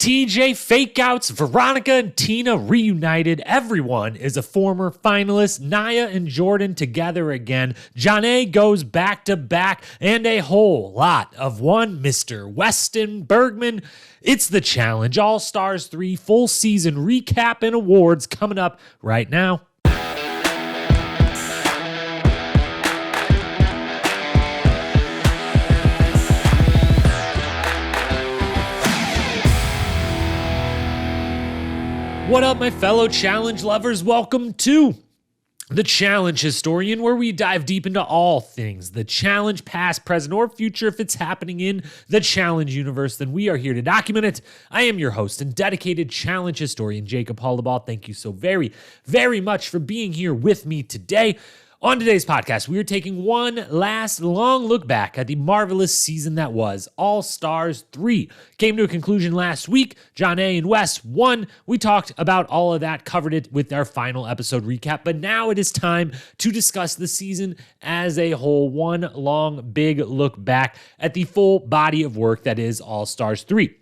TJ fakeouts, Veronica and Tina reunited. Everyone is a former finalist. Nia and Jordan together again. Jonna goes back to back, and a whole lot of one Mr. Weston Bergman. It's the Challenge All-Stars 3 full season recap and awards coming up right now. What up, my fellow challenge lovers? Welcome to The Challenge Historian, where we dive deep into all things the challenge, past, present, or future. If it's happening in the challenge universe, then we are here to document it. I am your host and dedicated challenge historian, Jacob Hollabaugh. Thank you so very, very much for being here with me today. On today's podcast, we are taking one last long look back at the marvelous season that was All-Stars 3. Came to a conclusion last week. Jonna and Wes won. We talked about all of that, covered it with our final episode recap, but now it is time to discuss the season as a whole. One long, big look back at the full body of work that is All-Stars 3.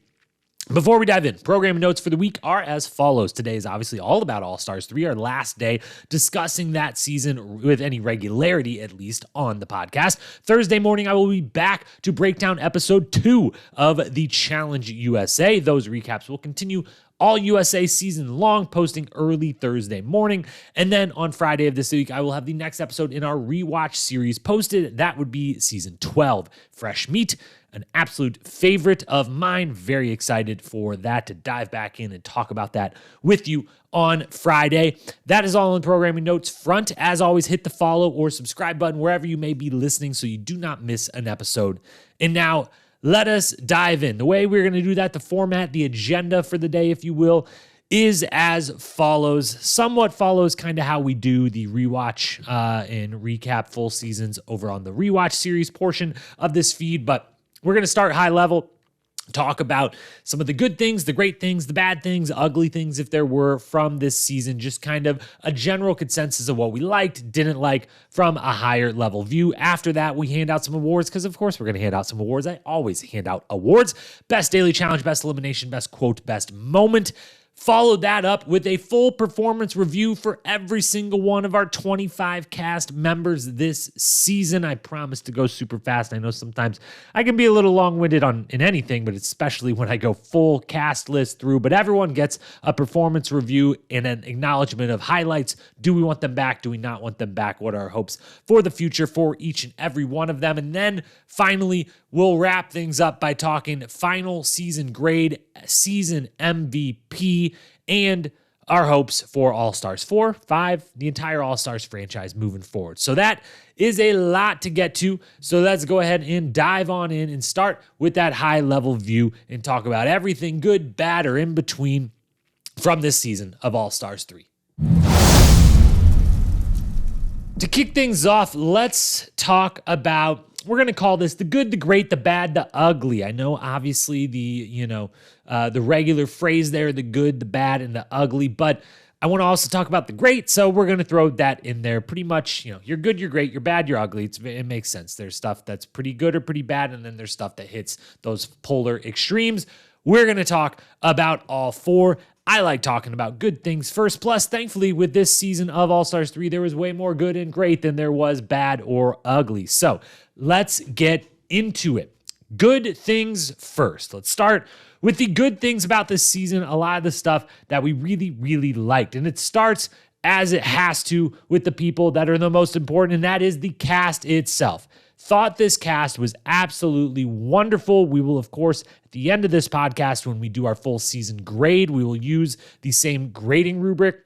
Before we dive in, program notes for the week are as follows. Today is obviously all about All-Stars 3, our last day discussing that season with any regularity, at least on the podcast. Thursday morning, I will be back to break down episode 2 of the Challenge USA. Those recaps will continue all USA season long, posting early Thursday morning. And then on Friday of this week, I will have the next episode in our rewatch series posted. That would be season 12, Fresh Meat. An absolute favorite of mine. Very excited for that, to dive back in and talk about that with you on Friday. That is all in programming notes front. As always, hit the follow or subscribe button wherever you may be listening so you do not miss an episode. And now, let us dive in. The way we're going to do that, the format, the agenda for the day, if you will, is as follows. Somewhat follows kind of how we do the rewatch and recap full seasons over on the rewatch series portion of this feed, but we're going to start high level, talk about some of the good things, the great things, the bad things, ugly things, if there were, from this season. Just kind of a general consensus of what we liked, didn't like, from a higher level view. After that, we hand out some awards, because of course we're going to hand out some awards. I always hand out awards. Best daily challenge, best elimination, best quote, best moment. Followed that up with a full performance review for every single one of our 25 cast members this season. I promise to go super fast. I know sometimes I can be a little long-winded in anything, but especially when I go full cast list through. But everyone gets a performance review and an acknowledgement of highlights. Do we want them back? Do we not want them back? What are our hopes for the future for each and every one of them? And then finally, we'll wrap things up by talking final season grade, season MVP, and our hopes for All-Stars 4, 5, the entire All-Stars franchise moving forward. So that is a lot to get to. So let's go ahead and dive on in and start with that high-level view and talk about everything good, bad, or in between from this season of All-Stars 3. To kick things off, let's talk about, we're going to call this the good, the great, the bad, the ugly. I know obviously the regular phrase there, the good, the bad, and the ugly, but I want to also talk about the great, so we're going to throw that in there. Pretty much, you're good, you're great, you're bad, you're ugly. It makes sense. There's stuff that's pretty good or pretty bad, and then there's stuff that hits those polar extremes. We're going to talk about all four. I like talking about good things first. Plus, thankfully, with this season of All-Stars 3, there was way more good and great than there was bad or ugly. So let's get into it. Good things first. Let's start with the good things about this season, a lot of the stuff that we really, really liked. And it starts, as it has to, with the people that are the most important, and that is the cast itself. Thought this cast was absolutely wonderful. We will, of course, at the end of this podcast, when we do our full season grade, we will use the same grading rubric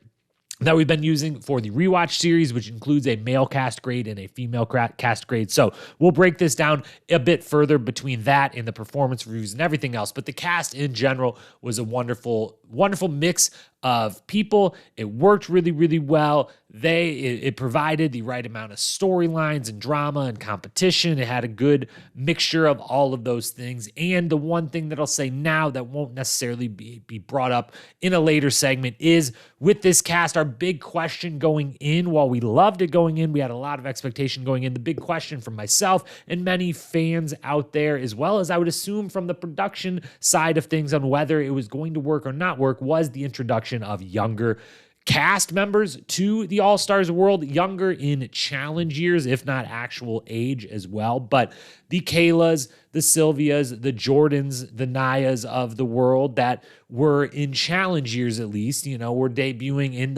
that we've been using for the rewatch series, which includes a male cast grade and a female cast grade. So we'll break this down a bit further between that and the performance reviews and everything else. But the cast in general was a wonderful, wonderful mix of people. It worked really, really well. It provided the right amount of storylines and drama and competition. It had a good mixture of all of those things. And the one thing that I'll say now that won't necessarily be brought up in a later segment is with this cast, our big question going in, while we loved it going in, we had a lot of expectation going in. The big question from myself and many fans out there, as well as I would assume from the production side of things on whether it was going to work or not work, was the introduction of younger cast members to the All-Stars world, younger in challenge years, if not actual age as well. But the Kaylas, the Sylvias, the Jordans, the Nayas of the world that were in challenge years at least, were debuting in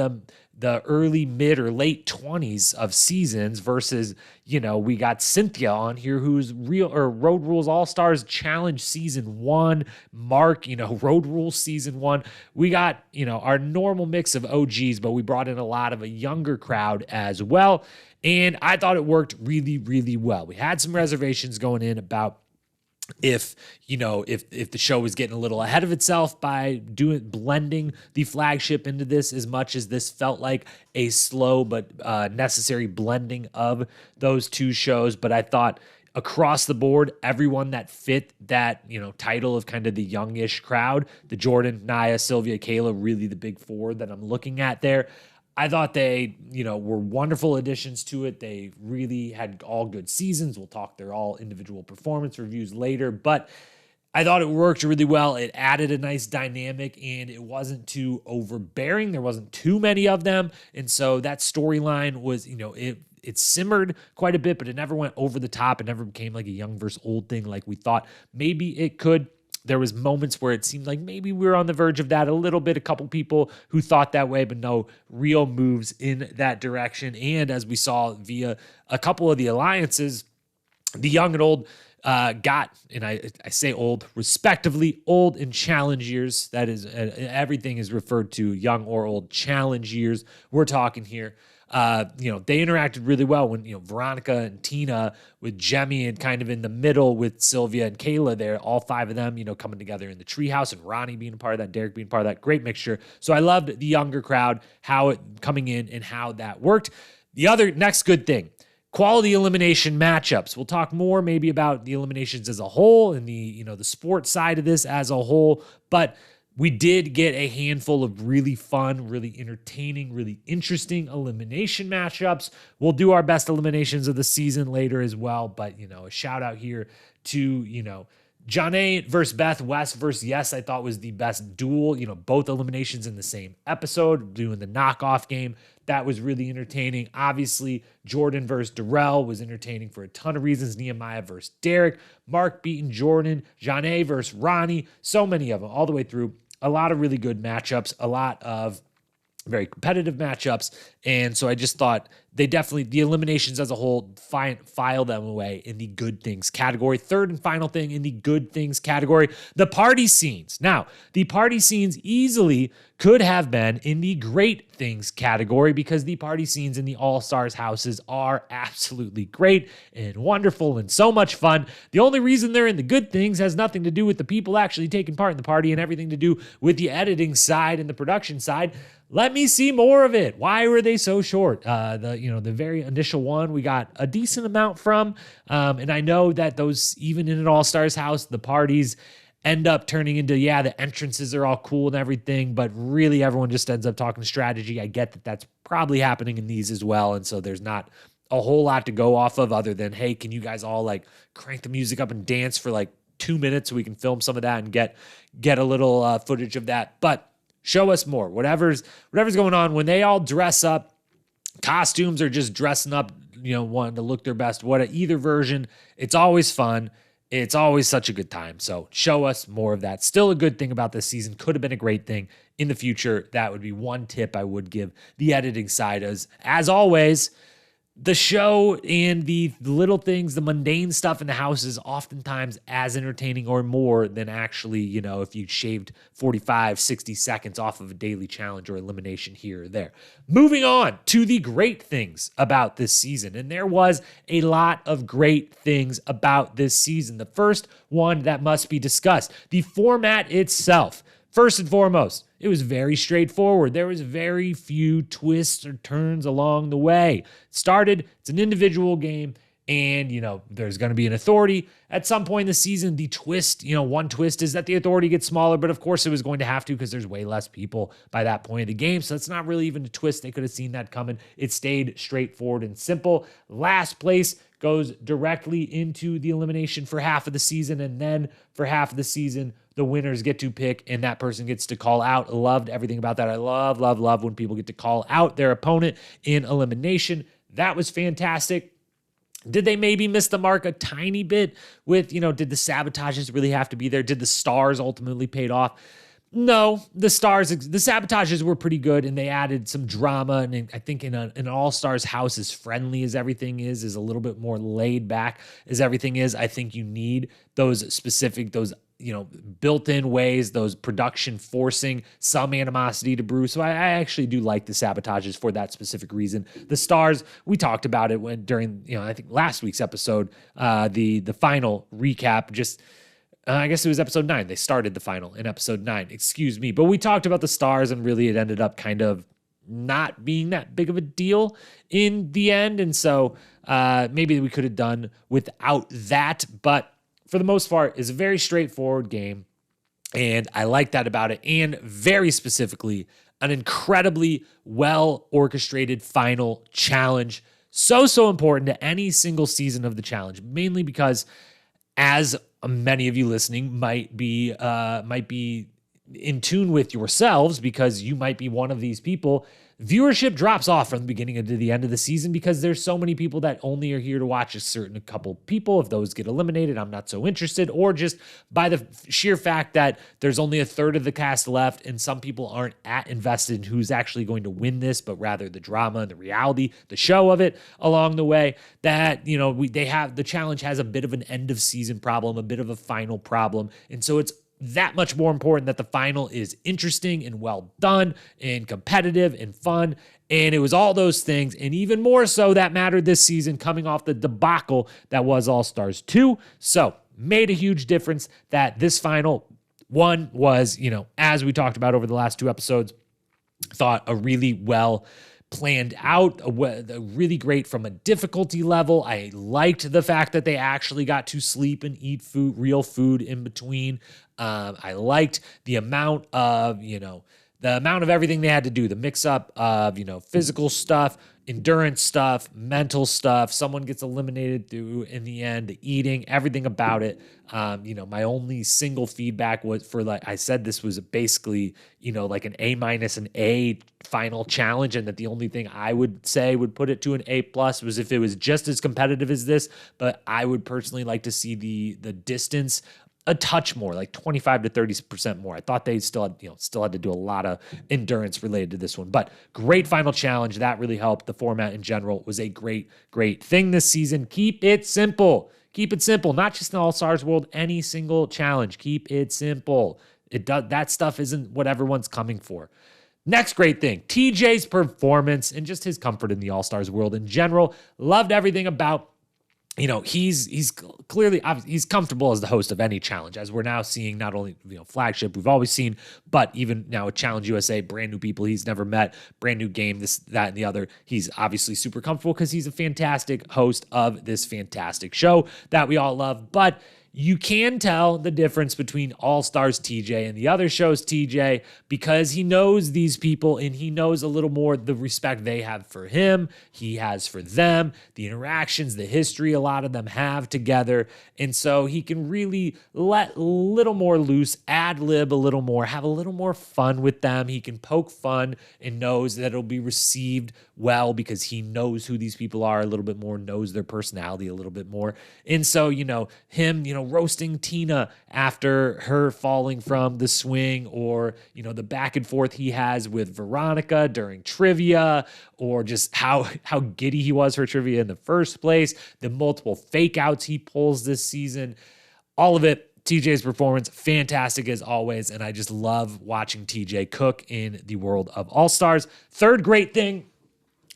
the early, mid, or late 20s of seasons versus, we got Cynthia on here who's Road Rules All-Stars Challenge Season 1, Mark, Road Rules Season 1. We got, our normal mix of OGs, but we brought in a lot of a younger crowd as well. And I thought it worked really, really well. We had some reservations going in about if the show was getting a little ahead of itself by blending the flagship into this, as much as this felt like a slow but necessary blending of those two shows. But I thought across the board, everyone that fit that, title of kind of the youngish crowd, the Jordan, Naya, Sylvia, Kayla, really the big four that I'm looking at there, I thought they, were wonderful additions to it. They really had all good seasons. We'll talk their all individual performance reviews later, but I thought it worked really well. It added a nice dynamic and it wasn't too overbearing. There wasn't too many of them. And so that storyline was, it simmered quite a bit, but it never went over the top. It never became like a young versus old thing like we thought maybe it could. There was moments where it seemed like maybe we were on the verge of that a little bit. A couple people who thought that way, but no real moves in that direction. And as we saw via a couple of the alliances, the young and old got, and I say old, respectively, old in challenge years. That is, everything is referred to young or old challenge years. We're talking here. They interacted really well when, Veronica and Tina with Jemmy and kind of in the middle with Sylvia and Kayla there, all five of them, coming together in the treehouse and Ronnie being a part of that, Derek being part of that, great mixture. So I loved the younger crowd, how it coming in and how that worked. The other next good thing, quality elimination matchups. We'll talk more maybe about the eliminations as a whole and the sports side of this as a whole, but we did get a handful of really fun, really entertaining, really interesting elimination matchups. We'll do our best eliminations of the season later as well. But, a shout out here to, Jonna versus Beth, West versus Yes, I thought was the best duel. Both eliminations in the same episode, doing the knockoff game. That was really entertaining. Obviously, Jordan versus Darrell was entertaining for a ton of reasons. Nehemiah versus Derek, Mark beating Jordan, Jonna versus Ronnie, so many of them all the way through. A lot of really good matchups, a lot of very competitive matchups. And so I just thought they definitely, the eliminations as a whole, file them away in the good things category. Third and final thing in the good things category, the party scenes. Now, the party scenes easily could have been in the great things category because the party scenes in the All-Stars houses are absolutely great and wonderful and so much fun. The only reason they're in the good things has nothing to do with the people actually taking part in the party and everything to do with the editing side and the production side. Let me see more of it. Why were they so short? The very initial one we got a decent amount from, and I know that those, even in an All-Stars house, the parties end up turning into, the entrances are all cool and everything, but really everyone just ends up talking strategy. I get that that's probably happening in these as well, and so there's not a whole lot to go off of other than, hey, can you guys all like crank the music up and dance for like 2 minutes so we can film some of that and get a little footage of that. But show us more. Whatever's going on, when they all dress up, costumes are just dressing up, wanting to look their best. Either version, it's always fun. It's always such a good time. So show us more of that. Still a good thing about this season. Could have been a great thing in the future. That would be one tip I would give the editing side. As always, the show and the little things, the mundane stuff in the house is oftentimes as entertaining or more than actually, if you shaved 45, 60 seconds off of a daily challenge or elimination here or there. Moving on to the great things about this season. And there was a lot of great things about this season. The first one that must be discussed, the format itself. First and foremost, It was very straightforward. There was very few twists or turns along the way. It's an individual game, and, there's going to be an authority. At some point in the season, the twist, one twist is that the authority gets smaller, but of course it was going to have to because there's way less people by that point of the game. So it's not really even a twist. They could have seen that coming. It stayed straightforward and simple. Last place goes directly into the elimination for half of the season, and then for half of the season, the winners get to pick, and that person gets to call out. Loved everything about that. I love when people get to call out their opponent in elimination. That was fantastic. Did they maybe miss the mark a tiny bit with, did the sabotages really have to be there? Did the stars ultimately paid off? No, the sabotages were pretty good, and they added some drama. And I think in an All-Stars house, as friendly as everything is a little bit more laid back as everything is. I think you need those built-in ways, those production forcing some animosity to brew. So I actually do like the sabotages for that specific reason. The stars, we talked about it during I think last week's episode, the final recap. I guess it was episode 9. They started the final in episode 9. Excuse me, but we talked about the stars, and really it ended up kind of not being that big of a deal in the end. And so maybe we could have done without that, but for the most part, it's a very straightforward game, and I like that about it. And very specifically, an incredibly well-orchestrated final challenge. So important to any single season of the challenge, mainly because, as many of you listening might be in tune with yourselves, because you might be one of these people, viewership drops off from the beginning to the end of the season because there's so many people that only are here to watch a couple people. If those get eliminated, I'm not so interested, or just by the sheer fact that there's only a third of the cast left, and some people aren't invested in who's actually going to win this, but rather the drama and the reality, the show of it along the way, that, the challenge has a bit of an end of season problem, a bit of a final problem. And so it's that much more important that the final is interesting and well done and competitive and fun. And it was all those things, and even more so that mattered this season, coming off the debacle that was All-Stars 2. So made a huge difference that this final one was, as we talked about over the last 2 episodes, thought a really well planned out, really great from a difficulty level. I liked the fact that they actually got to sleep and eat real food in between. I liked the amount of, everything they had to do, the mix up of, physical stuff, endurance stuff, mental stuff. Someone gets eliminated through, in the end, the eating, everything about it. My only single feedback was I said this was basically, like an A- an A final challenge, and that the only thing I would say would put it to an A+ was if it was just as competitive as this. But I would personally like to see the distance a touch more, like 25 to 30% more. I thought they still had to do a lot of endurance related to this one, but great final challenge. That really helped. The format in general was a great thing this season. Keep it simple. Keep it simple. Not just in All-Stars World, any single challenge. Keep it simple. That stuff isn't what everyone's coming for. Next great thing, TJ's performance and just his comfort in the All-Stars World in general. Loved everything about, he's clearly, he's comfortable as the host of any challenge, as we're now seeing. Not only, flagship we've always seen, but even now with Challenge USA, brand new people he's never met, brand new game, this, that, and the other. He's obviously super comfortable because he's a fantastic host of this fantastic show that we all love. But you can tell the difference between All-Stars TJ and the other show's TJ because he knows these people, and he knows a little more the respect they have for him, he has for them, the interactions, the history a lot of them have together. And so he can really let a little more loose, ad-lib a little more, have a little more fun with them. He can poke fun and knows that it'll be received well because he knows who these people are a little bit more, knows their personality a little bit more. And so, him, roasting Tina after her falling from the swing, or, the back and forth he has with Veronica during trivia, or just how giddy he was for trivia in the first place, the multiple fake outs he pulls this season, all of it. TJ's performance, fantastic as always, and I just love watching TJ cook in the world of All-Stars. Third great thing,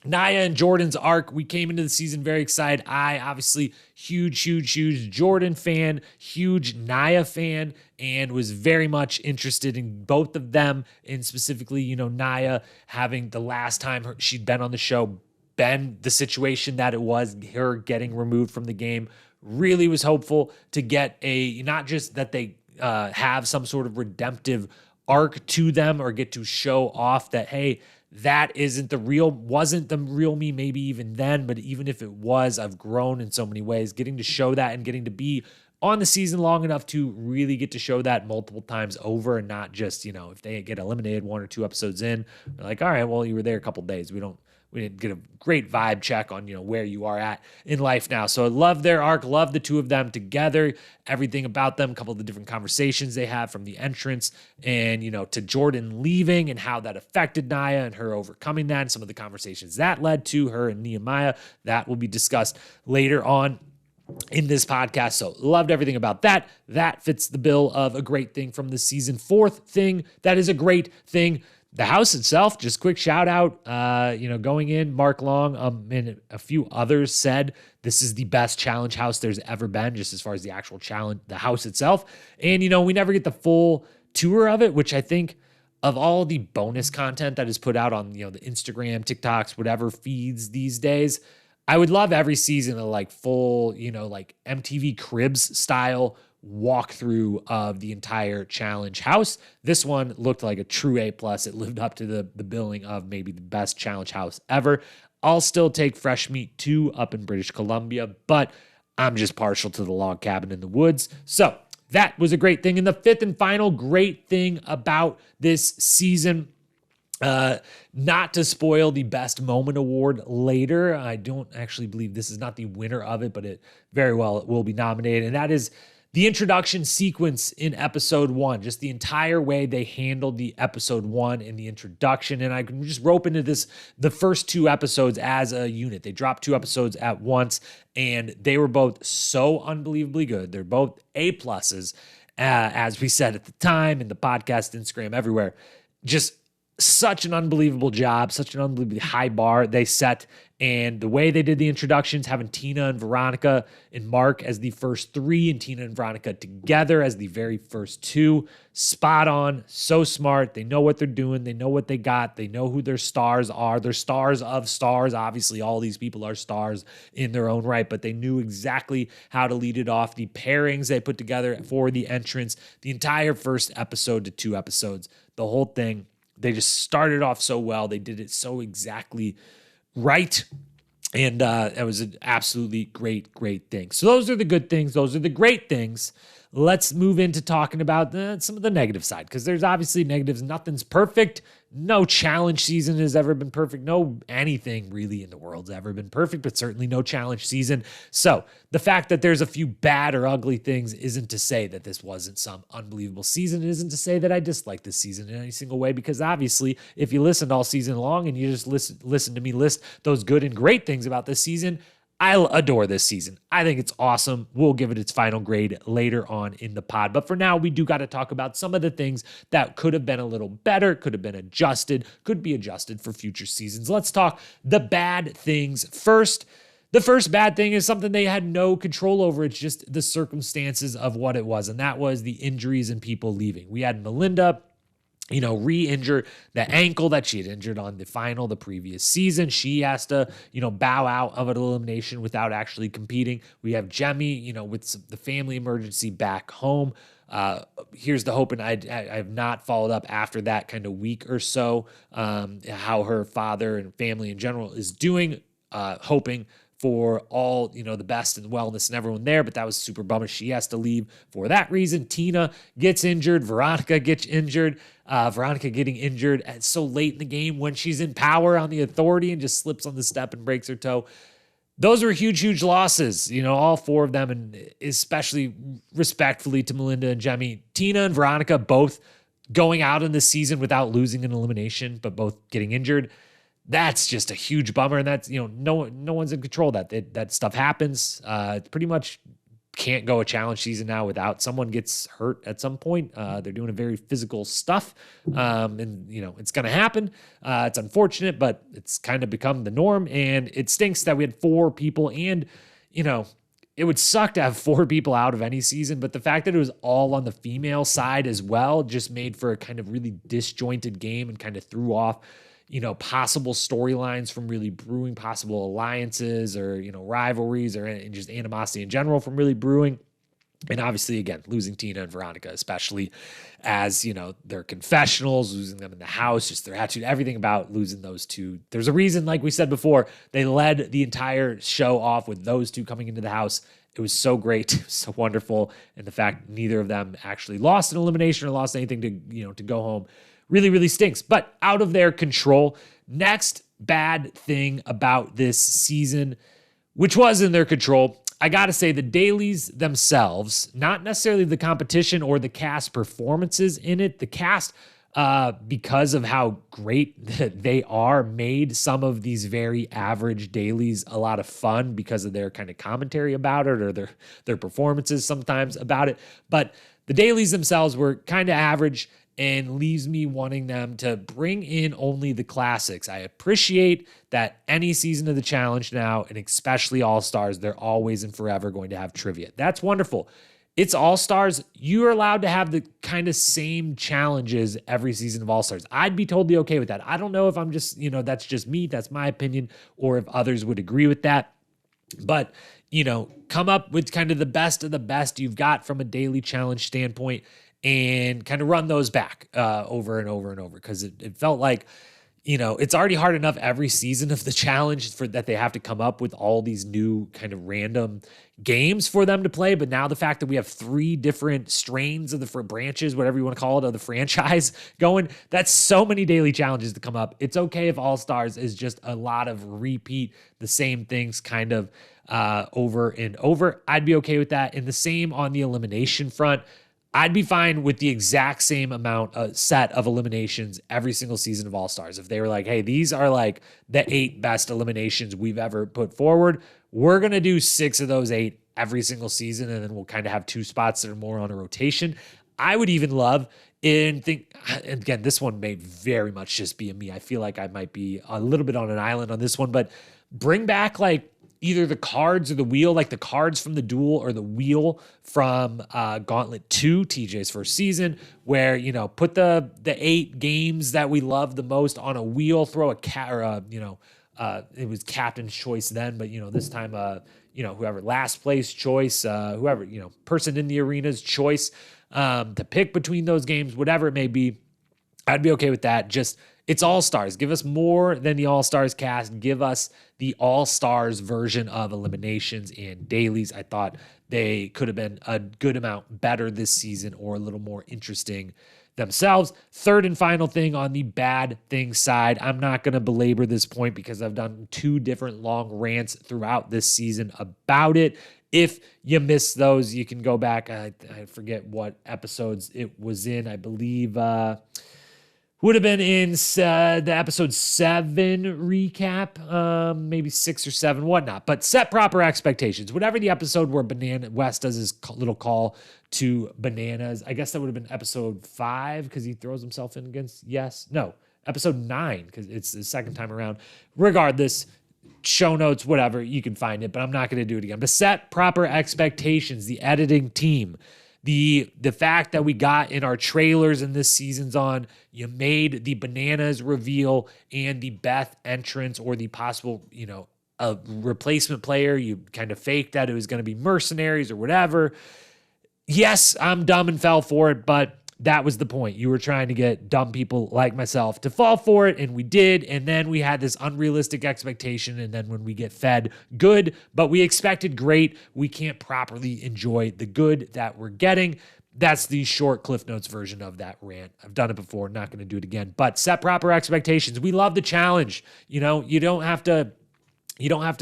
Nia and Jordan's arc, we came into the season very excited. I obviously huge Jordan fan, huge Nia fan, and was very much interested in both of them, and specifically, Nia having the last time she'd been on the show been the situation that it was, her getting removed from the game. Really was hopeful to get not just that they have some sort of redemptive arc to them or get to show off that, hey, that wasn't the real me, maybe even then, but even if it was, I've grown in so many ways. Getting to show that and getting to be on the season long enough to really get to show that multiple times over, and not just, if they get eliminated 1 or 2 episodes in, they're like, all right, well, you were there a couple days. We didn't get a great vibe check on, where you are at in life now. So I love their arc, love the two of them together, everything about them, a couple of the different conversations they have from the entrance and, to Jordan leaving and how that affected Nia and her overcoming that and some of the conversations that led to her and Nehemiah. That will be discussed later on in this podcast. So loved everything about that. That fits the bill of a great thing from the season. Fourth thing that is a great thing, the house itself, just quick shout out, going in, Mark Long and a few others said this is the best challenge house there's ever been, just as far as the actual challenge, the house itself. And, we never get the full tour of it, which I think of all the bonus content that is put out on, the Instagram, TikToks, whatever feeds these days, I would love every season of full, MTV Cribs style walkthrough of the entire challenge house. This one looked like a true A+. It lived up to the billing of maybe the best challenge house ever. I'll still take Fresh Meat 2 up in British Columbia, but I'm just partial to the log cabin in the woods. So that was a great thing. And the fifth and final great thing about this season, not to spoil the best moment award later, I don't actually believe this is not the winner of it, but it very well will be nominated. And that is the introduction sequence in episode 1, just the entire way they handled the episode 1 in the introduction. And I can just rope into the first 2 episodes as a unit. They dropped 2 episodes at once, and they were both so unbelievably good. They're both A+, as we said at the time in the podcast, Instagram, everywhere. Just such an unbelievable job, such an unbelievably high bar they set. And the way they did the introductions, having Tina and Veronica and Mark as the first 3 and Tina and Veronica together as the very first 2, spot on, so smart. They know what they're doing. They know what they got. They know who their stars are. They're stars of stars. Obviously, all these people are stars in their own right, but they knew exactly how to lead it off. The pairings they put together for the entrance, the entire first episode to 2 episodes, the whole thing, they just started off so well. They did it so exactly right. And it was an absolutely great thing. So those are the good things. Those are the great things. Let's move into talking about some of the negative side, because there's obviously negatives. Nothing's perfect. No challenge season has ever been perfect. No anything really in the world's ever been perfect, but certainly no challenge season. So the fact that there's a few bad or ugly things isn't to say that this wasn't some unbelievable season. It isn't to say that I dislike this season in any single way, because obviously if you listened all season long and you just listen to me list those good and great things about this season, I'll adore this season. I think it's awesome. We'll give it its final grade later on in the pod. But for now, we do got to talk about some of the things that could have been a little better, could have been adjusted, could be adjusted for future seasons. Let's talk the bad things first. The first bad thing is something they had no control over. It's just the circumstances of what it was, and that was the injuries and people leaving. We had Melinda re-injure the ankle that she had injured on the previous season. She has to, bow out of an elimination without actually competing. We have Jemmy, with the family emergency back home. Here's the hope, and I have not followed up after that kind of week or so, how her father and family in general is doing, hoping for all, the best and wellness and everyone there, but that was super bummer. She has to leave for that reason. Tina gets injured. Veronica gets injured. Veronica getting injured at so late in the game when she's in power on the authority and just slips on the step and breaks her toe. Those were huge losses, all 4 of them, and especially respectfully to Melinda and Jemmy. Tina and Veronica both going out in the season without losing an elimination, but both getting injured. That's just a huge bummer, and that's, no one's in control of that. That stuff happens. It's pretty much can't go a challenge season now without someone gets hurt at some point. They're doing a very physical stuff. And it's going to happen. It's unfortunate, but it's kind of become the norm, and it stinks that we had 4 people, and it would suck to have 4 people out of any season, but the fact that it was all on the female side as well just made for a kind of really disjointed game and kind of threw off, possible storylines from really brewing, possible alliances or, rivalries or just animosity in general from really brewing. And obviously, again, losing Tina and Veronica, especially as, their confessionals, losing them in the house, just their attitude, everything about losing those two. There's a reason, like we said before, they led the entire show off with those two coming into the house. It was so great, it was so wonderful. And the fact neither of them actually lost an elimination or lost anything to go home really, really stinks. But out of their control. Next bad thing about this season, which was in their control, I got to say the dailies themselves, not necessarily the competition or the cast performances in it. The cast, because of how great they are, made some of these very average dailies a lot of fun because of their kind of commentary about it or their performances sometimes about it. But the dailies themselves were kind of average and leaves me wanting them to bring in only the classics. I appreciate that any season of the challenge now, and especially All-Stars, they're always and forever going to have trivia. That's wonderful. It's All-Stars. You're allowed to have the kind of same challenges every season of All-Stars. I'd be totally okay with that. I don't know if I'm just, that's just me, that's my opinion, or if others would agree with that. But, come up with kind of the best you've got from a daily challenge standpoint and kind of run those back over and over and over, because it felt like, it's already hard enough every season of the challenge for that they have to come up with all these new kind of random games for them to play. But now the fact that we have 3 different strains of the branches, whatever you want to call it, of the franchise going, that's so many daily challenges to come up. It's okay if All-Stars is just a lot of repeat the same things kind of over and over. I'd be okay with that. And the same on the elimination front. I'd be fine with the exact same amount set of eliminations every single season of All-Stars. If they were like, hey, these are like the 8 best eliminations we've ever put forward, we're going to do 6 of those 8 every single season, and then we'll kind of have 2 spots that are more on a rotation. I would even love and think, and again, this one may very much just be a me. I feel like I might be a little bit on an island on this one, but bring back like either the cards or the wheel, like the cards from the duel or the wheel from Gauntlet 2, TJ's first season, where, put the 8 games that we love the most on a wheel, throw it was captain's choice then, but, this time, whoever last place choice, whoever, person in the arena's choice to pick between those games, whatever it may be. I'd be okay with that. Just, it's All-Stars. Give us more than the All-Stars cast. Give us the All-Stars version of eliminations and dailies. I thought they could have been a good amount better this season or a little more interesting themselves. Third and final thing on the bad thing side, I'm not going to belabor this point because I've done 2 different long rants throughout this season about it. If you missed those, you can go back. I forget what episodes it was in. I believe would have been in the episode 7 recap, maybe 6 or 7, whatnot. But set proper expectations. Whatever the episode where West does his little call to bananas, I guess that would have been episode 5 because he throws himself in against episode 9 because it's the second time around. Regardless, show notes, whatever, you can find it, but I'm not going to do it again. But set proper expectations, the editing team. The fact that we got in our trailers in this season's on, you made the bananas reveal and the Beth entrance or the possible, a replacement player. You kind of faked that it was going to be mercenaries or whatever. Yes, I'm dumb and fell for it, but that was the point. You were trying to get dumb people like myself to fall for it, and we did. And then we had this unrealistic expectation. And then when we get fed good, but we expected great, we can't properly enjoy the good that we're getting. That's the short Cliff Notes version of that rant. I've done it before, not going to do it again. But set proper expectations. We love the challenge. You don't have to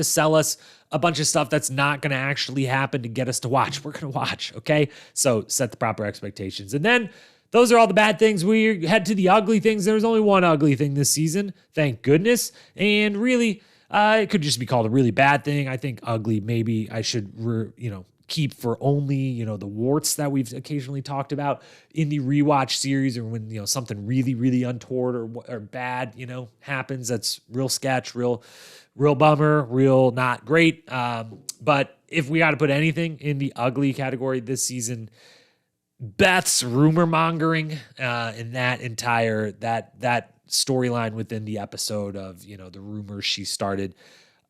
sell us a bunch of stuff that's not going to actually happen to get us to watch. We're going to watch, okay? So set the proper expectations. And then those are all the bad things. We head to the ugly things. There's only one ugly thing this season, thank goodness. And really, it could just be called a really bad thing. I think ugly, maybe I should, keep for only, the warts that we've occasionally talked about in the rewatch series, or when, something really, really untoward or bad, happens. That's real sketch, real bummer, real not great. But if we got to put anything in the ugly category this season, Beth's rumor mongering in that entire, that storyline within the episode of, the rumors she started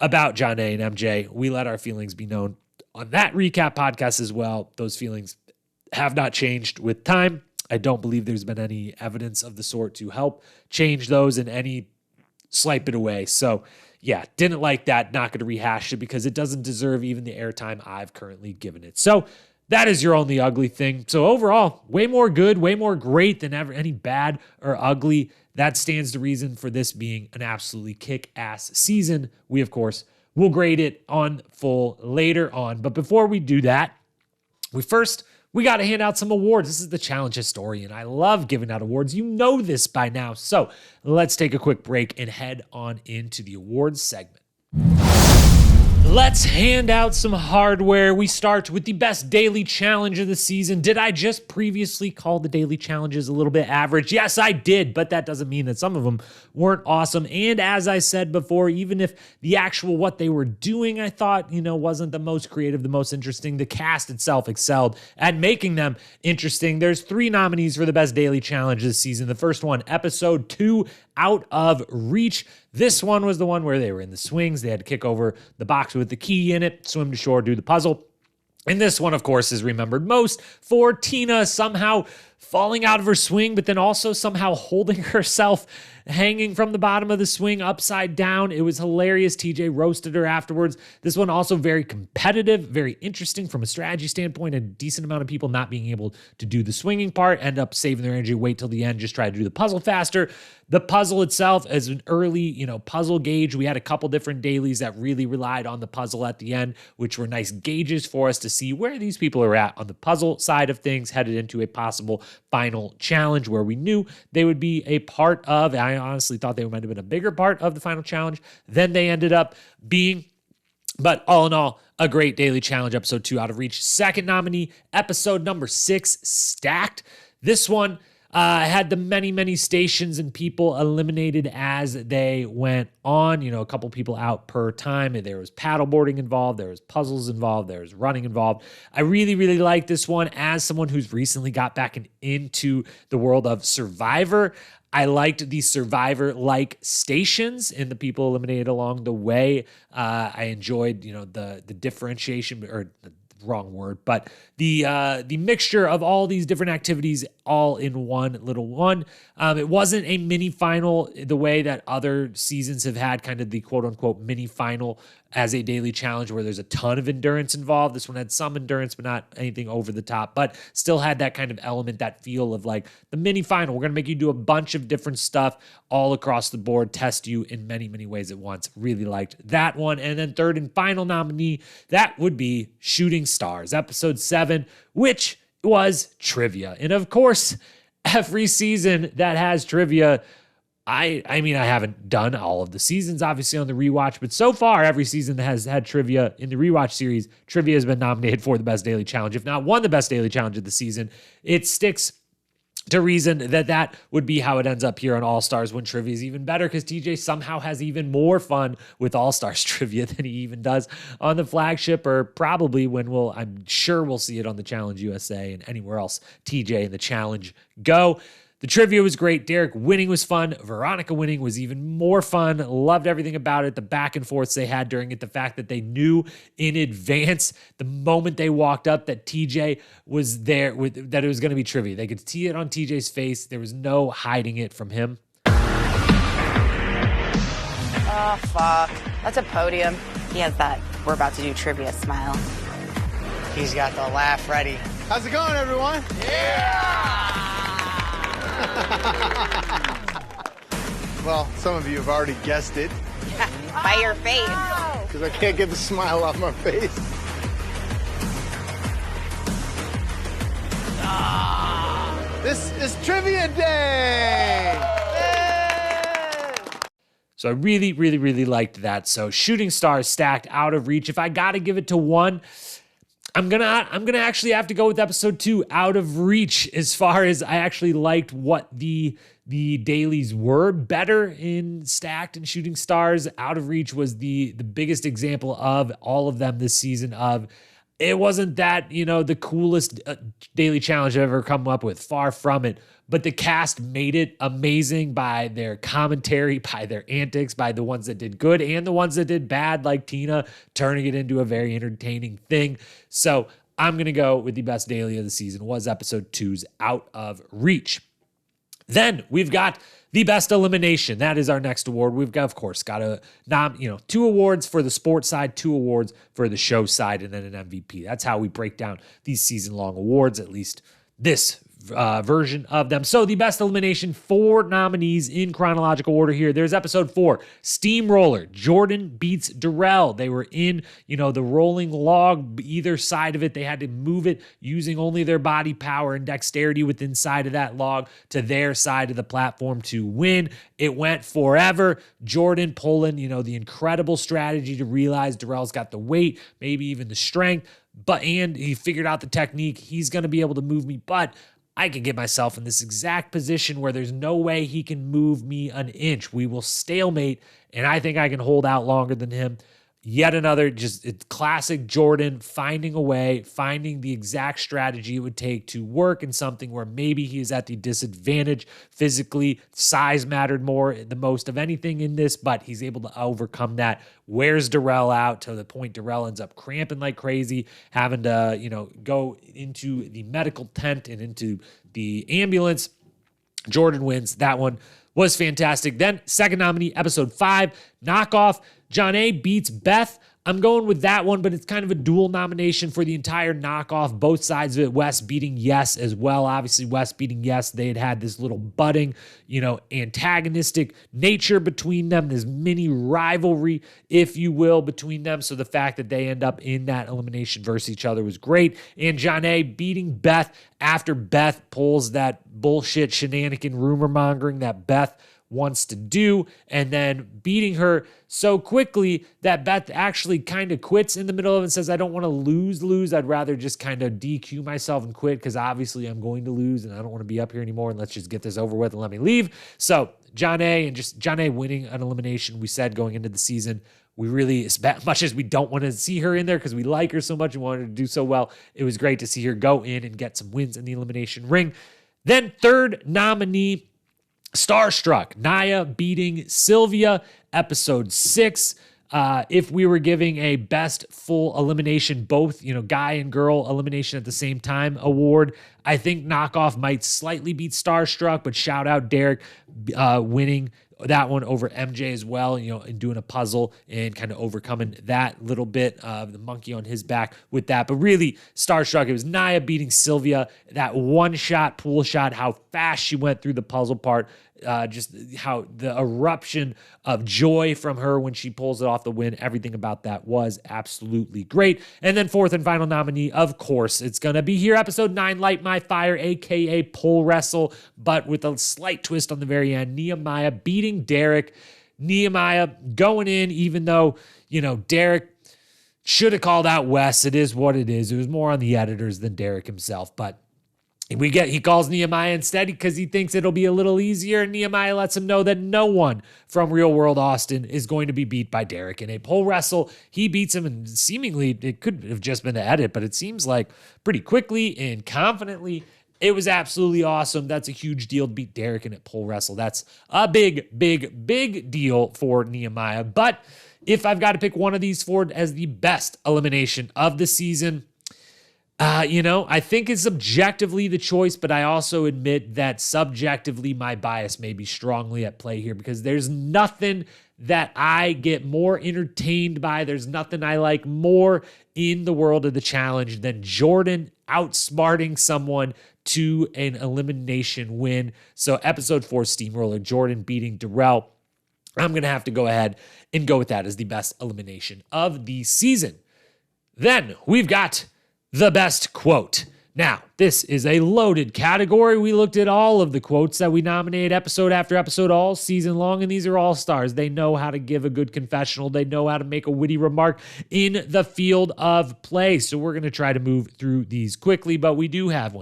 about Jonna and MJ, we let our feelings be known on that recap podcast as well. Those feelings have not changed with time. I don't believe there's been any evidence of the sort to help change those in any slight bit of way. So yeah, didn't like that. Not going to rehash it because it doesn't deserve even the airtime I've currently given it. So that is your only ugly thing. So overall, way more good, way more great than ever any bad or ugly. That stands to reason for this being an absolutely kick-ass season. We, of course, will grade it on full later on. But before we do that, we got to hand out some awards. This is the Challenge Historian. I love giving out awards. You know this by now. So let's take a quick break and head on into the awards segment. Let's hand out some hardware. We start with the best daily challenge of the season. Did I just previously call the daily challenges a little bit average? Yes, I did, but that doesn't mean that some of them weren't awesome. And as I said before, even if the actual what they were doing, I thought, wasn't the most creative, the most interesting, the cast itself excelled at making them interesting. There's 3 nominees for the best daily challenge this season. The first one, episode 2, Out of Reach. This one was the one where they were in the swings. They had to kick over the box with the key in it, swim to shore, do the puzzle. And this one, of course, is remembered most for Tina somehow falling out of her swing, but then also somehow holding herself hanging from the bottom of the swing upside down. It was hilarious. TJ roasted her afterwards. This one also very competitive, very interesting from a strategy standpoint. A decent amount of people not being able to do the swinging part, end up saving their energy, wait till the end, just try to do the puzzle faster. The puzzle itself as an early, puzzle gauge. We had a couple different dailies that really relied on the puzzle at the end, which were nice gauges for us to see where these people are at on the puzzle side of things, headed into a possible final challenge where we knew they would be a part of. I honestly thought they might have been a bigger part of the final challenge than they ended up being. But all in all, a great daily challenge, episode 2, Out of Reach. Second nominee, episode number 6, Stacked. This one had the many stations and people eliminated as they went on. A couple people out per time. There was paddleboarding involved. There was puzzles involved. There was running involved. I really like this one as someone who's recently got back into the world of Survivor. I liked the Survivor-like stations and the people eliminated along the way. I enjoyed, the differentiation, or wrong word, but the mixture of all these different activities all in one little one. It wasn't a mini final the way that other seasons have had kind of the quote unquote mini final as a daily challenge where there's a ton of endurance involved. This one had some endurance, but not anything over the top, but still had that kind of element, that feel of like the mini final. We're going to make you do a bunch of different stuff all across the board, test you in many ways at once. Really liked that one. And then third and final nominee, that would be Shooting Stars, episode 7, which was trivia. And of course, every season that has trivia, I mean, I haven't done all of the seasons, obviously, on the rewatch, but so far, every season that has had trivia in the rewatch series, trivia has been nominated for the best daily challenge, if not won the best daily challenge of the season. It sticks to reason that would be how it ends up here on All-Stars, when trivia is even better, because TJ somehow has even more fun with All-Stars trivia than he even does on the flagship, or probably when I'm sure we'll see it on the Challenge USA and anywhere else TJ and the Challenge go. The trivia was great. Derek winning was fun. Veronica winning was even more fun. Loved everything about it. The back and forths they had during it. The fact that they knew in advance, the moment they walked up, that TJ was there, that it was going to be trivia. They could see it on TJ's face. There was no hiding it from him. Oh, fuck. That's a podium. He has that "we're about to do trivia" smile. He's got the laugh ready. How's it going, everyone? Yeah! Well, some of you have already guessed it. By your face. Because I can't get the smile off my face. This is Trivia Day! Yay! So I really liked that. So Shooting Stars, Stacked, Out of Reach. If I got to give it to one, I'm gonna actually have to go with episode 2, Out of Reach, as far as I actually liked what the dailies were better in Stacked and Shooting Stars. Out of Reach was the biggest example of all of them this season of it wasn't that, the coolest daily challenge I've ever come up with. Far from it. But the cast made it amazing by their commentary, by their antics, by the ones that did good and the ones that did bad, like Tina, turning it into a very entertaining thing. So I'm going to go with the best daily of the season was episode 2's Out of Reach. Then we've got the best elimination. That is our next award. We've got, of course, got 2 awards for the sports side, 2 awards for the show side, and then an MVP. That's how we break down these season-long awards, at least this version of them. So the best elimination, 4 nominees in chronological order here. There's episode 4, Steamroller. Jordan beats Darrell. They were in, the rolling log, either side of it. They had to move it using only their body power and dexterity within side of that log to their side of the platform to win. It went forever. Jordan pulling, the incredible strategy to realize Darrell's got the weight, maybe even the strength, and he figured out the technique. He's going to be able to move me, but I can get myself in this exact position where there's no way he can move me an inch. We will stalemate, and I think I can hold out longer than him. Yet another, it's classic Jordan finding a way, finding the exact strategy it would take to work in something where maybe he is at the disadvantage physically. Size mattered more the most of anything in this, but he's able to overcome that. Wears Darrell out to the point Darrell ends up cramping like crazy, having to, go into the medical tent and into the ambulance. Jordan wins. That one was fantastic. Then second nominee, episode 5, Knockoff. Jonna beats Beth. I'm going with that one, but it's kind of a dual nomination for the entire knockoff, both sides of it. Wes beating Yes as well. Obviously, Wes beating Yes, they had this little budding, antagonistic nature between them, this mini rivalry, if you will, between them. So the fact that they end up in that elimination versus each other was great. And Jonna beating Beth after Beth pulls that bullshit shenanigan rumor mongering that Beth wants to do, and then beating her so quickly that Beth actually kind of quits in the middle of it and says, I don't want to lose. I'd rather just kind of DQ myself and quit because obviously I'm going to lose and I don't want to be up here anymore and let's just get this over with and let me leave. So Jonna winning an elimination, we said going into the season, we really, as much as we don't want to see her in there because we like her so much and wanted her to do so well, it was great to see her go in and get some wins in the elimination ring. Then third nominee, Starstruck, Naya beating Sylvia, episode 6. If we were giving a best full elimination, both, guy and girl elimination at the same time award, I think Knockoff might slightly beat Starstruck, but shout out Derek winning that one over MJ as well, and doing a puzzle and kind of overcoming that little bit of the monkey on his back with that. But really, Starstruck, it was Naya beating Sylvia, that one-shot pool shot, how fast she went through the puzzle part, just how the eruption of joy from her when she pulls it off the win, everything about that was absolutely great. And then fourth and final nominee, of course, it's going to be here, episode 9, Light My Fire, a.k.a. Pole Wrestle, but with a slight twist on the very end, Nehemiah beating Derek. Nehemiah going in, even though, Derek should have called out Wes. It is what it is. It was more on the editors than Derek himself, but he calls Nehemiah instead because he thinks it'll be a little easier. And Nehemiah lets him know that no one from Real World Austin is going to be beat by Derek in a pole wrestle. He beats him, and seemingly it could have just been the edit, but it seems like pretty quickly and confidently. It was absolutely awesome. That's a huge deal to beat Derek in a pole wrestle. That's a big, big, big deal for Nehemiah. But if I've got to pick one of these four as the best elimination of the season, I think it's objectively the choice, but I also admit that subjectively my bias may be strongly at play here because there's nothing that I get more entertained by. There's nothing I like more in the world of the challenge than Jordan outsmarting someone to an elimination win. So episode 4, Steamroller, Jordan beating Darrell. I'm going to have to go ahead and go with that as the best elimination of the season. Then we've got the best quote. Now, this is a loaded category. We looked at all of the quotes that we nominate episode after episode all season long, and these are all stars. They know how to give a good confessional. They know how to make a witty remark in the field of play. So we're going to try to move through these quickly, but we do have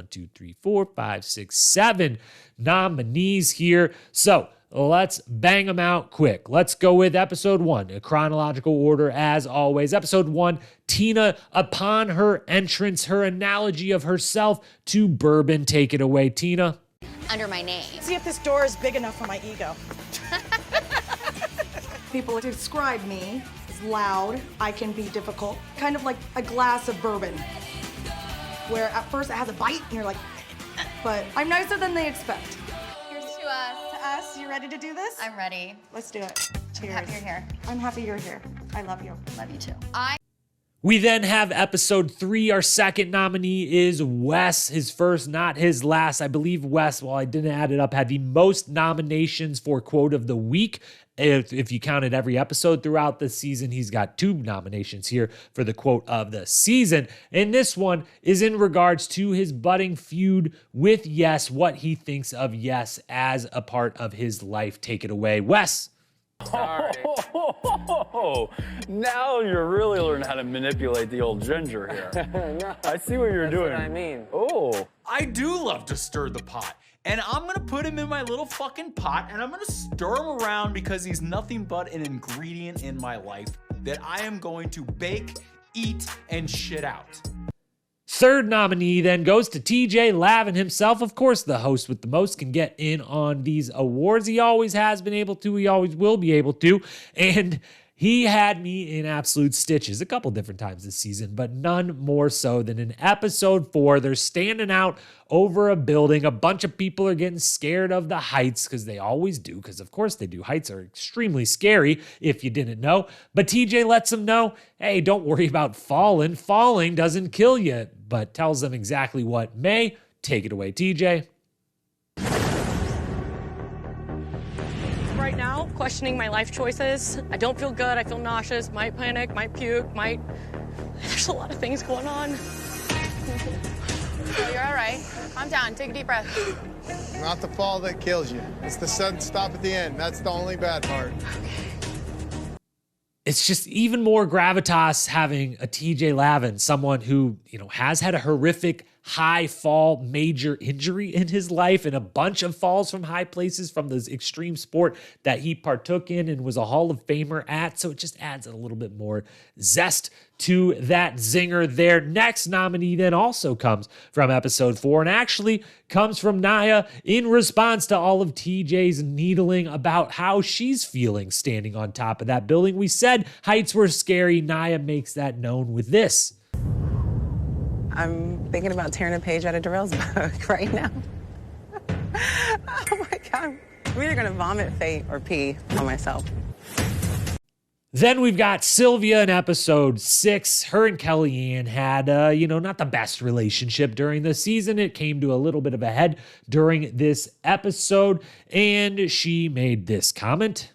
7 nominees here. So let's bang them out quick. Let's go with episode 1, a chronological order as always. Episode 1, Tina, upon her entrance, her analogy of herself to bourbon. Take it away, Tina. Under my name. See if this door is big enough for my ego. People describe me as loud. I can be difficult, kind of like a glass of bourbon, where at first it has a bite and you're like, but I'm nicer than they expect. Here's to us. To us, you ready to do this? I'm ready. Let's do it. Cheers. I'm happy you're here. I'm happy you're here. I love you. Love you too. We then have episode 3. Our second nominee is Wes. His first, not his last. I believe Wes, while I didn't add it up, had the most nominations for quote of the week. If you counted every episode throughout the season, he's got 2 nominations here for the quote of the season. And this one is in regards to his budding feud with Yes, what he thinks of Yes as a part of his life. Take it away, Wes. Oh, now you're really learning how to manipulate the old ginger here. No, I see what you're doing. what I mean. Oh. I do love to stir the pot. And I'm gonna put him in my little fucking pot and I'm gonna stir him around because he's nothing but an ingredient in my life that I am going to bake, eat, and shit out. Third nominee then goes to TJ Lavin himself. Of course, the host with the most can get in on these awards. He always has been able to. He always will be able to. And he had me in absolute stitches a couple different times this season, but none more so than in episode 4. They're standing out over a building. A bunch of people are getting scared of the heights because they always do, because of course they do. Heights are extremely scary if you didn't know. But TJ lets them know, hey, don't worry about falling. Falling doesn't kill you, but tells them exactly what may. Take it away, TJ. Right now, questioning my life choices. I don't feel good. I feel nauseous, might panic, might puke, There's a lot of things going on. Oh, you're all right. Calm down. Take a deep breath. Not the fall that kills you. It's the sudden stop at the end. That's the only bad part. It's just even more gravitas having a TJ Lavin, someone who, has had a horrific high fall major injury in his life and a bunch of falls from high places from this extreme sport that he partook in and was a Hall of Famer at. So it just adds a little bit more zest to that zinger there. Next nominee then also comes from episode 4 and actually comes from Naya in response to all of TJ's needling about how she's feeling standing on top of that building. We said heights were scary. Naya makes that known with this. I'm thinking about tearing a page out of Darrell's book right now. Oh my God. I'm either gonna vomit, faint, or pee on myself. Then we've got Sylvia in episode 6. Her and Kellyanne had, not the best relationship during the season. It came to a little bit of a head during this episode, and she made this comment.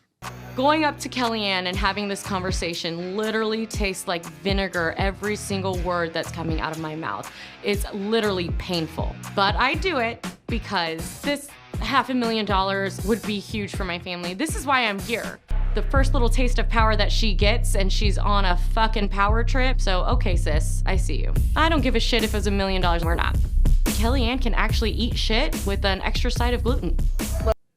Going up to Kellyanne and having this conversation literally tastes like vinegar every single word that's coming out of my mouth. It's literally painful. But I do it because this $500,000 would be huge for my family. This is why I'm here. The first little taste of power that she gets, and she's on a fucking power trip. So, okay, sis, I see you. I don't give a shit if it was $1 million or not. Kellyanne can actually eat shit with an extra side of gluten.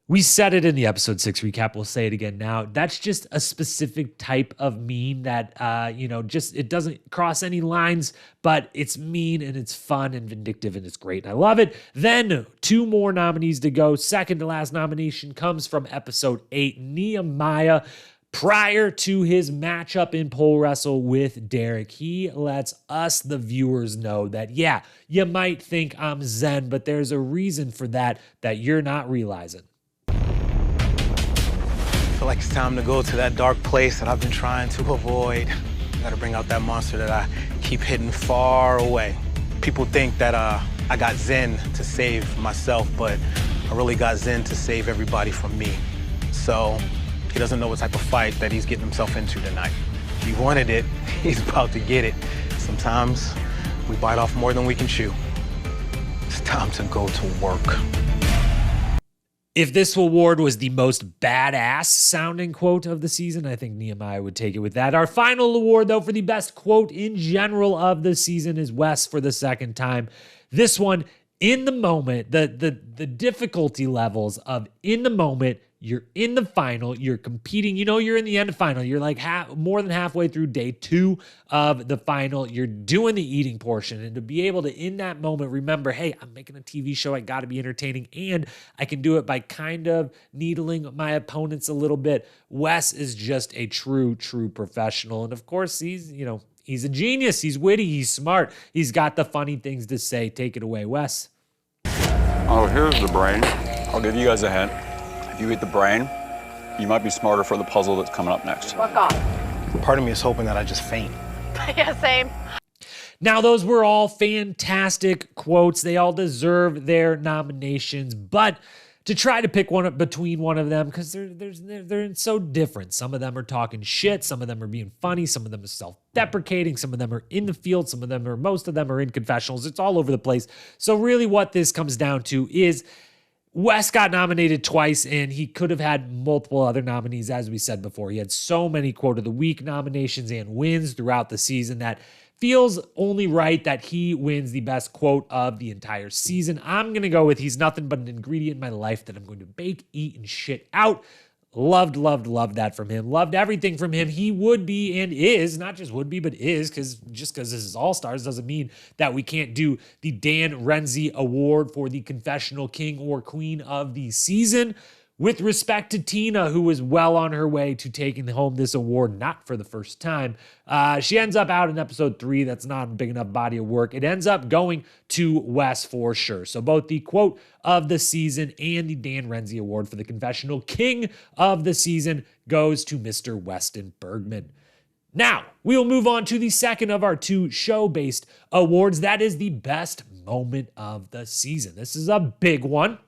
We said it in the episode 6 recap. We'll say it again now. That's just a specific type of mean that, it doesn't cross any lines, but it's mean and it's fun and vindictive and it's great. And I love it. Then 2 more nominees to go. Second to last nomination comes from episode 8, Nehemiah. Prior to his matchup in pole wrestle with Derek, he lets us, the viewers, know that, yeah, you might think I'm Zen, but there's a reason for that you're not realizing. I feel like it's time to go to that dark place that I've been trying to avoid. I gotta bring out that monster that I keep hitting far away. People think that I got Zen to save myself, but I really got Zen to save everybody from me. So he doesn't know what type of fight that he's getting himself into tonight. He wanted it, he's about to get it. Sometimes we bite off more than we can chew. time to go to work. If this award was the most badass sounding quote of the season, I think Nehemiah would take it with that. Our final award, though, for the best quote in general of the season is Wes for the second time. This one, in the moment, the difficulty levels of in the moment, you're in the final, you're competing, you're in the end of final, you're like more than halfway through day 2 of the final, you're doing the eating portion, and to be able to, in that moment, remember, hey, I'm making a TV show, I got to be entertaining, and I can do it by kind of needling my opponents a little bit. Wes is just a true professional, and of course, he's a genius, he's witty, he's smart, he's got the funny things to say. Take it away, Wes. Oh, here's the brain. I'll give you guys a hint. If you eat the brain, you might be smarter for the puzzle that's coming up next. Fuck off. Part of me is hoping that I just faint. Yeah, same. Now, those were all fantastic quotes. They all deserve their nominations, but to try to pick one between one of them, because they're so different. Some of them are talking shit. Some of them are being funny. Some of them are self-deprecating. Some of them are in the field. Most of them are in confessionals. It's all over the place. So really what this comes down to is Wes got nominated twice, and he could have had multiple other nominees, as we said before. He had so many Quote of the Week nominations and wins throughout the season that feels only right that he wins the best quote of the entire season. I'm going to go with he's nothing but an ingredient in my life that I'm going to bake, eat, and shit out. Loved that from him. Loved everything from him. He would be and is, not just would be, but is, because just because this is All-Stars doesn't mean that we can't do the Dan Renzi Award for the Confessional King or Queen of the Season. With respect to Tina, who was well on her way to taking home this award, not for the first time, she ends up out in episode 3. That's not a big enough body of work. It ends up going to Wes for sure. So both the quote of the season and the Dan Renzi Award for the Confessional King of the Season goes to Mr. Weston Bergman. Now, we will move on to the second of our 2 show-based awards. That is the best moment of the season. This is a big one.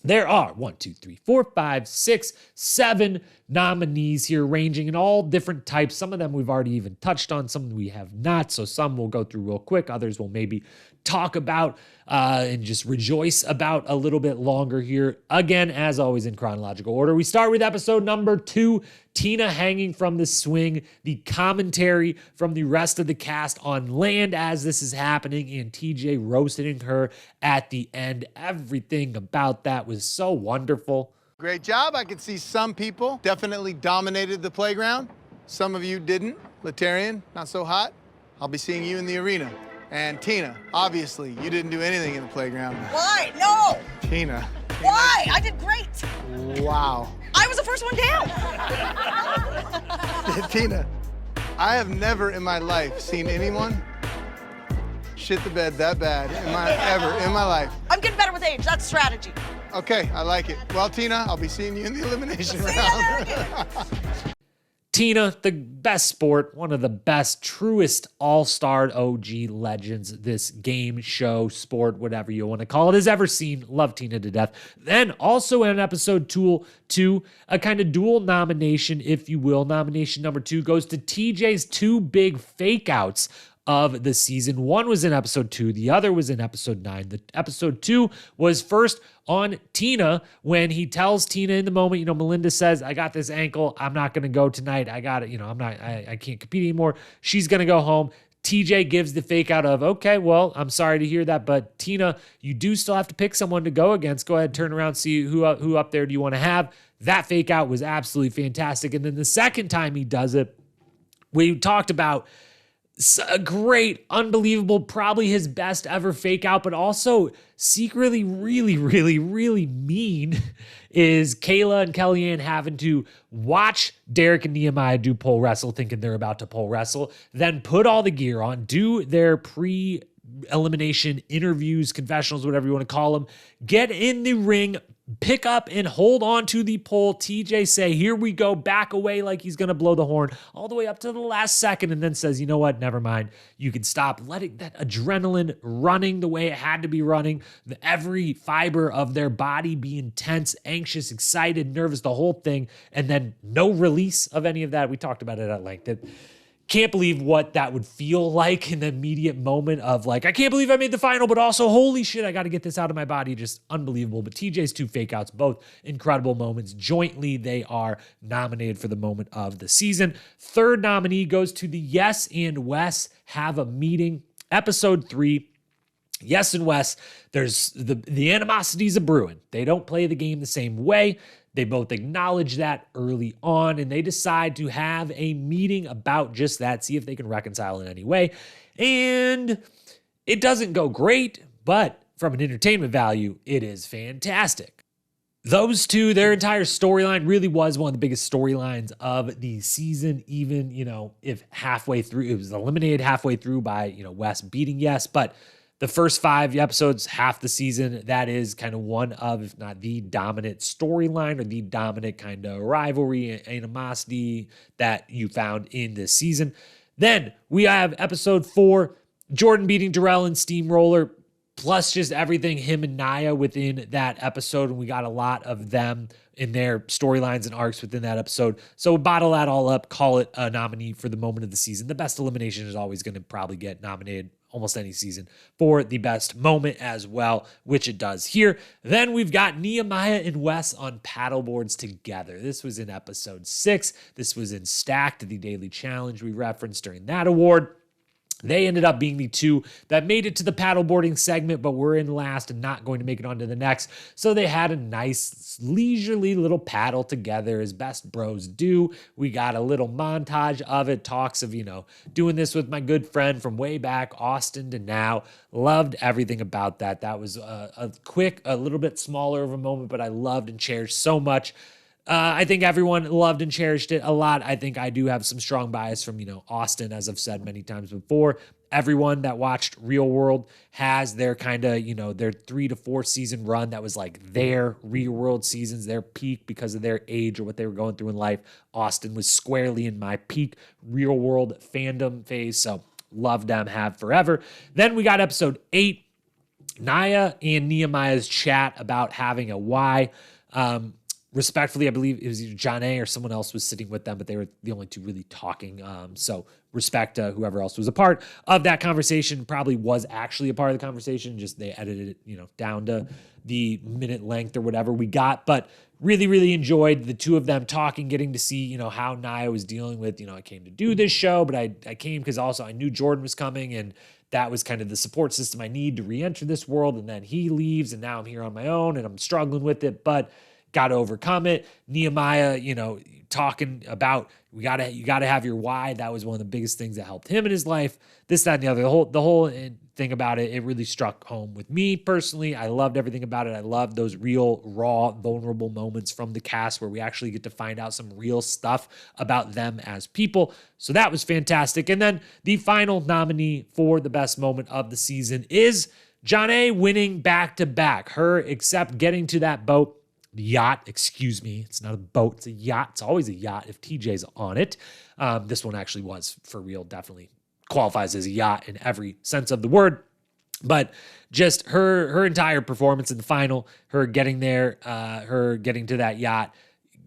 There are 1, 2, 3, 4, 5, 6, 7 nominees here, ranging in all different types. Some of them we've already even touched on, some we have not. So some we'll go through real quick. Others will maybe talk about and just rejoice about a little bit longer here. Again, as always, in chronological order. We start with episode number 2, Tina hanging from the swing, the commentary from the rest of the cast on land as this is happening, and TJ roasting her at the end. Everything about that was so wonderful. Great job. I could see some people definitely dominated the playground. Some of you didn't. Latarian, not so hot. I'll be seeing you in the arena. And Tina, obviously, you didn't do anything in the playground. Why? No! Tina. Why? I did great. Wow. I was the first one down. Tina, I have never in my life seen anyone shit the bed that bad ever in my life. I'm getting better with age. That's strategy. Okay, I like it. Well, Tina, I'll be seeing you in the elimination round. Tina, the best sport, one of the best, truest all-star OG legends this game, show, sport, whatever you want to call it, has ever seen. Love Tina to death. Then also in episode 2, a kind of dual nomination, if you will. Nomination number 2 goes to TJ's 2 big fake outs of the season. One was in episode 2, the other was in episode 9. The episode 2 was first on Tina when he tells Tina in the moment, Melinda says, I got this ankle, I'm not going to go tonight. I got it, I can't compete anymore. She's going to go home. TJ gives the fake out of, okay, well, I'm sorry to hear that, but Tina, you do still have to pick someone to go against. Go ahead, turn around, see who up there do you want to have. That fake out was absolutely fantastic. And then the second time he does it, we talked about a great, unbelievable, probably his best ever fake out, but also secretly really, really, really mean is Kayla and Kellyanne having to watch Derek and Nehemiah do pole wrestle, thinking they're about to pole wrestle, then put all the gear on, do their pre-elimination interviews, confessionals, whatever you want to call them, get in the ring, pick up and hold on to the pole. TJ say, here we go, back away like he's going to blow the horn all the way up to the last second, and then says, you know what, never mind. You can stop letting that adrenaline running the way it had to be running, every fiber of their body being tense, anxious, excited, nervous, the whole thing, and then no release of any of that. We talked about it at length. can't believe what that would feel like in the immediate moment of like, I can't believe I made the final, but also holy shit, I got to get this out of my body. Just unbelievable. But TJ's 2 fake outs, both incredible moments. Jointly, they are nominated for the moment of the season. Third nominee goes to the Yes and Wes Have a Meeting, episode 3. Yes and Wes, there's the animosities of brewing. They don't play the game the same way. They both acknowledge that early on, and they decide to have a meeting about just that, see if they can reconcile in any way. And it doesn't go great, but from an entertainment value, it is fantastic. Those two, their entire storyline really was one of the biggest storylines of the season, even, if halfway through, it was eliminated halfway through by, Wes beating Yes, but the first 5 episodes, half the season, that is kind of one of, if not the dominant storyline or the dominant kind of rivalry, animosity that you found in this season. Then we have episode 4, Jordan beating Darrell in Steamroller, plus just everything him and Nia within that episode. And we got a lot of them in their storylines and arcs within that episode. So bottle that all up, call it a nominee for the moment of the season. The best elimination is always going to probably get nominated almost any season for the best moment as well, which it does here. Then we've got Nehemiah and Wes on paddleboards together. This was in episode 6. This was in Stacked, the daily challenge we referenced during that award. They ended up being the 2 that made it to the paddleboarding segment, but were in last and not going to make it on to the next. So they had a nice, leisurely little paddle together, as best bros do. We got a little montage of it, talks of, doing this with my good friend from way back, Austin, to now. Loved everything about that. That was a quick, a little bit smaller of a moment, but I loved and cherished so much. I think everyone loved and cherished it a lot. I think I do have some strong bias from, Austin, as I've said many times before. Everyone that watched Real World has their kind of, their 3 to 4 season run that was like their Real World seasons, their peak because of their age or what they were going through in life. Austin was squarely in my peak Real World fandom phase, so loved them, have forever. Then we got episode 8, Nia and Nehemiah's chat about having a why. Respectfully, I believe it was either Jonna or someone else was sitting with them, but they were the only 2 really talking. So respect to whoever else was a part of that conversation, probably was actually a part of the conversation. Just they edited it, down to the minute length or whatever we got. But really, really enjoyed the 2 of them talking, getting to see, how Nia was dealing with, I came to do this show, but I came because also I knew Jordan was coming, and that was kind of the support system I need to re-enter this world. And then he leaves, and now I'm here on my own, and I'm struggling with it, but got to overcome it. Nehemiah, talking about you gotta have your why. That was one of the biggest things that helped him in his life. This, that, and the other. The whole thing about it, it really struck home with me personally. I loved everything about it. I loved those real, raw, vulnerable moments from the cast where we actually get to find out some real stuff about them as people. So that was fantastic. And then the final nominee for the best moment of the season is Jonna winning back-to-back. Her, except getting to that boat, yacht, excuse me. It's not a boat, it's a yacht. It's always a yacht if TJ's on it. This one actually was for real, definitely qualifies as a yacht in every sense of the word. But just her entire performance in the final, her getting there, her getting to that yacht,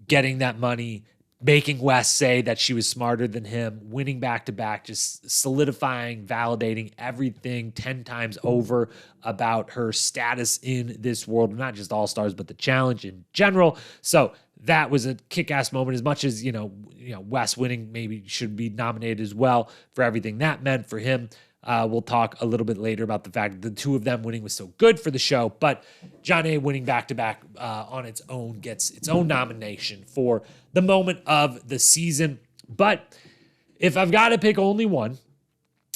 getting that money, making Wes say that she was smarter than him, winning back-to-back, just solidifying, validating everything 10 times over about her status in this world, not just All-Stars, but the challenge in general. So that was a kick-ass moment, as much as, Wes winning maybe should be nominated as well for everything that meant for him. We'll talk a little bit later about the fact that the 2 of them winning was so good for the show, but Jonna winning back-to-back on its own gets its own nomination for the moment of the season. But if I've got to pick only one,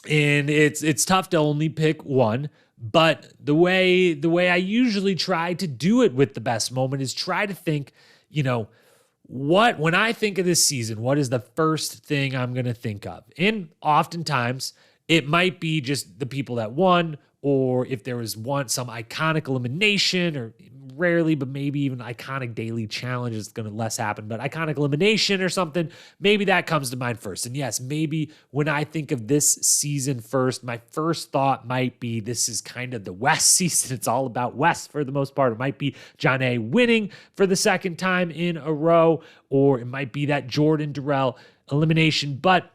and it's tough to only pick one, but the way I usually try to do it with the best moment is try to think, when I think of this season, what is the first thing I'm going to think of? And oftentimes, it might be just the people that won, or if there was some iconic elimination, or rarely, but maybe even iconic daily challenge is going to less happen, but iconic elimination or something, maybe that comes to mind first. And yes, maybe when I think of this season first, my first thought might be this is kind of the Wes season. It's all about Wes for the most part. It might be Jonna winning for the second time in a row, or it might be that Jordan Darrell elimination. But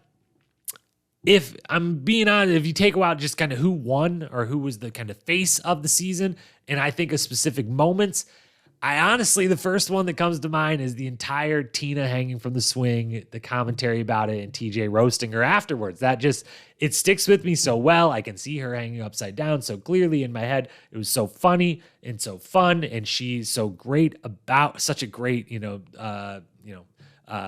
if I'm being honest, if you take out just kind of who won or who was the kind of face of the season, and I think of specific moments, I honestly, the first one that comes to mind is the entire Tina hanging from the swing, the commentary about it, and TJ roasting her afterwards. That just, it sticks with me so well. I can see her hanging upside down so clearly in my head. It was so funny and so fun, and she's so great about, such a great,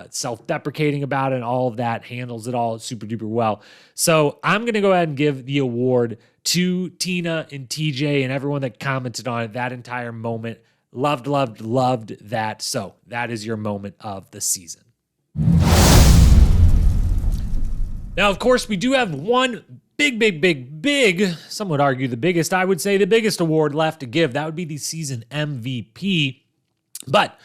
self-deprecating about it, and all of that, handles it all super duper well. So I'm going to go ahead and give the award to Tina and TJ and everyone that commented on it, that entire moment. Loved that. So that is your moment of the season. Now, of course, we do have one big, some would argue the biggest, I would say the biggest award left to give. That would be the season MVP. But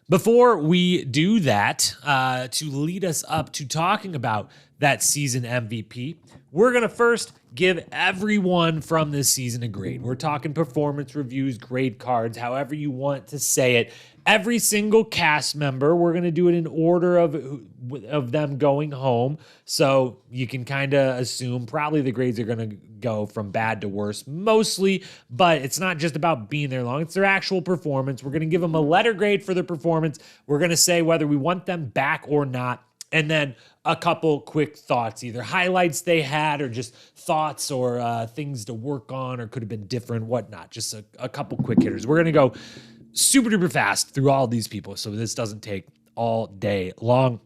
before we do that, to lead us up to talking about that season MVP, we're going to first give everyone from this season a grade. We're talking performance reviews, grade cards, however you want to say it. Every single cast member, we're going to do it in order of them going home. So you can kind of assume probably the grades are going to go from bad to worse mostly, but it's not just about being there long. It's their actual performance. We're going to give them a letter grade for their performance. We're going to say whether we want them back or not. And then a couple quick thoughts, either highlights they had or just thoughts or things to work on or could have been different, whatnot. Just a couple quick hitters. We're going to go super duper fast through all these people, so this doesn't take all day long.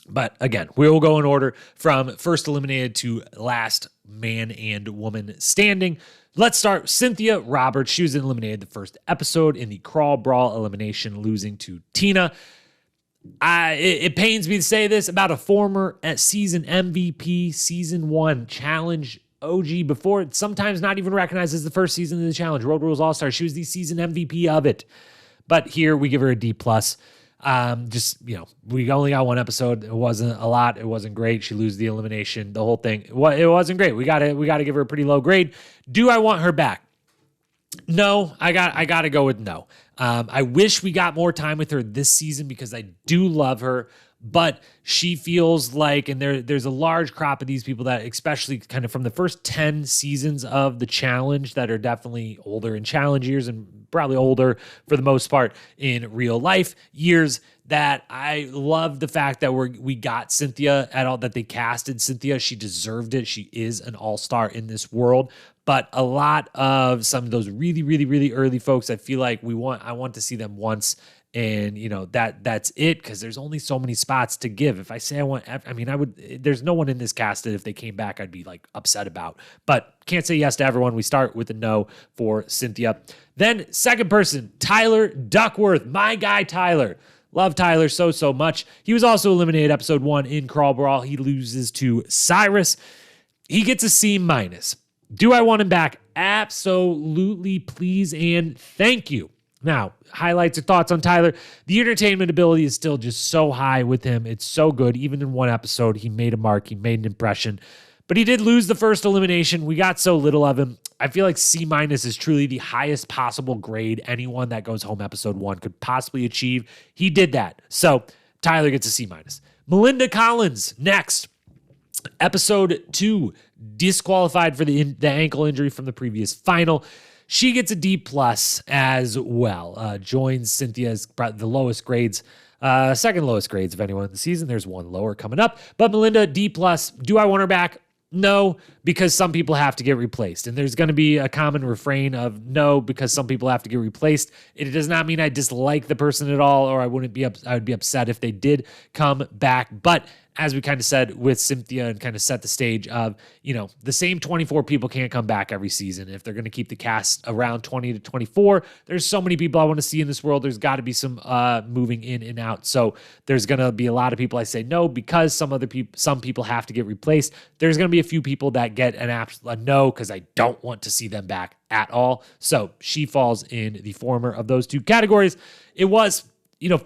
But again, we will go in order from first eliminated to last man and woman standing. Let's start Cynthia Roberts. She was eliminated the first episode in the Crawl Brawl elimination, losing to Tina. It pains me to say this about a former season MVP, season 1 challenge OG before, sometimes not even recognized as the first season of the challenge, Road Rules All-Star. She was the season MVP of it. But here we give her a D+. We only got one episode. It wasn't a lot. It wasn't great. She loses the elimination, the whole thing. It wasn't great. We got to give her a pretty low grade. Do I want her back? No, I got to go with no. I wish we got more time with her this season because I do love her, but she feels like, and there's a large crop of these people that, especially kind of from the first 10 seasons of the challenge, that are definitely older in challenge years and probably older for the most part in real life years, that I love the fact that we got Cynthia at all, that they casted Cynthia. She deserved it. She is an all-star in this world. But a lot of some of those really early folks, I feel like I want to see them once, and that's it, because there's only so many spots to give. If I say there's no one in this cast that if they came back, I'd be like upset about. But can't say yes to everyone. We start with a no for Cynthia. Then second person, Tyler Duckworth, my guy Tyler. Love Tyler so much. He was also eliminated episode 1 in Crawl Brawl. He loses to Cyrus. He gets a C-. Do I want him back? Absolutely, please, and thank you. Now, highlights or thoughts on Tyler. The entertainment ability is still just so high with him. It's so good. Even in one episode, he made a mark. He made an impression. But he did lose the first elimination. We got so little of him. I feel like C- is truly the highest possible grade anyone that goes home episode 1 could possibly achieve. He did that. So Tyler gets a C-. Melinda Collins, next. Episode 2, disqualified for the ankle injury from the previous final. She gets a D+ as well. Joins Cynthia's the lowest grades, second lowest grades of anyone in the season. There's one lower coming up. But Melinda, D+. Do I want her back? No, because some people have to get replaced. And there's going to be a common refrain of no, because some people have to get replaced. It does not mean I dislike the person at all, or I would be upset if they did come back. But as we kind of said with Cynthia and kind of set the stage of, the same 24 people can't come back every season. If they're going to keep the cast around 20 to 24, there's so many people I want to see in this world. There's got to be some moving in and out. So there's going to be a lot of people I say no, because some people have to get replaced. There's going to be a few people that get a no, because I don't want to see them back at all. So she falls in the former of those two categories. It was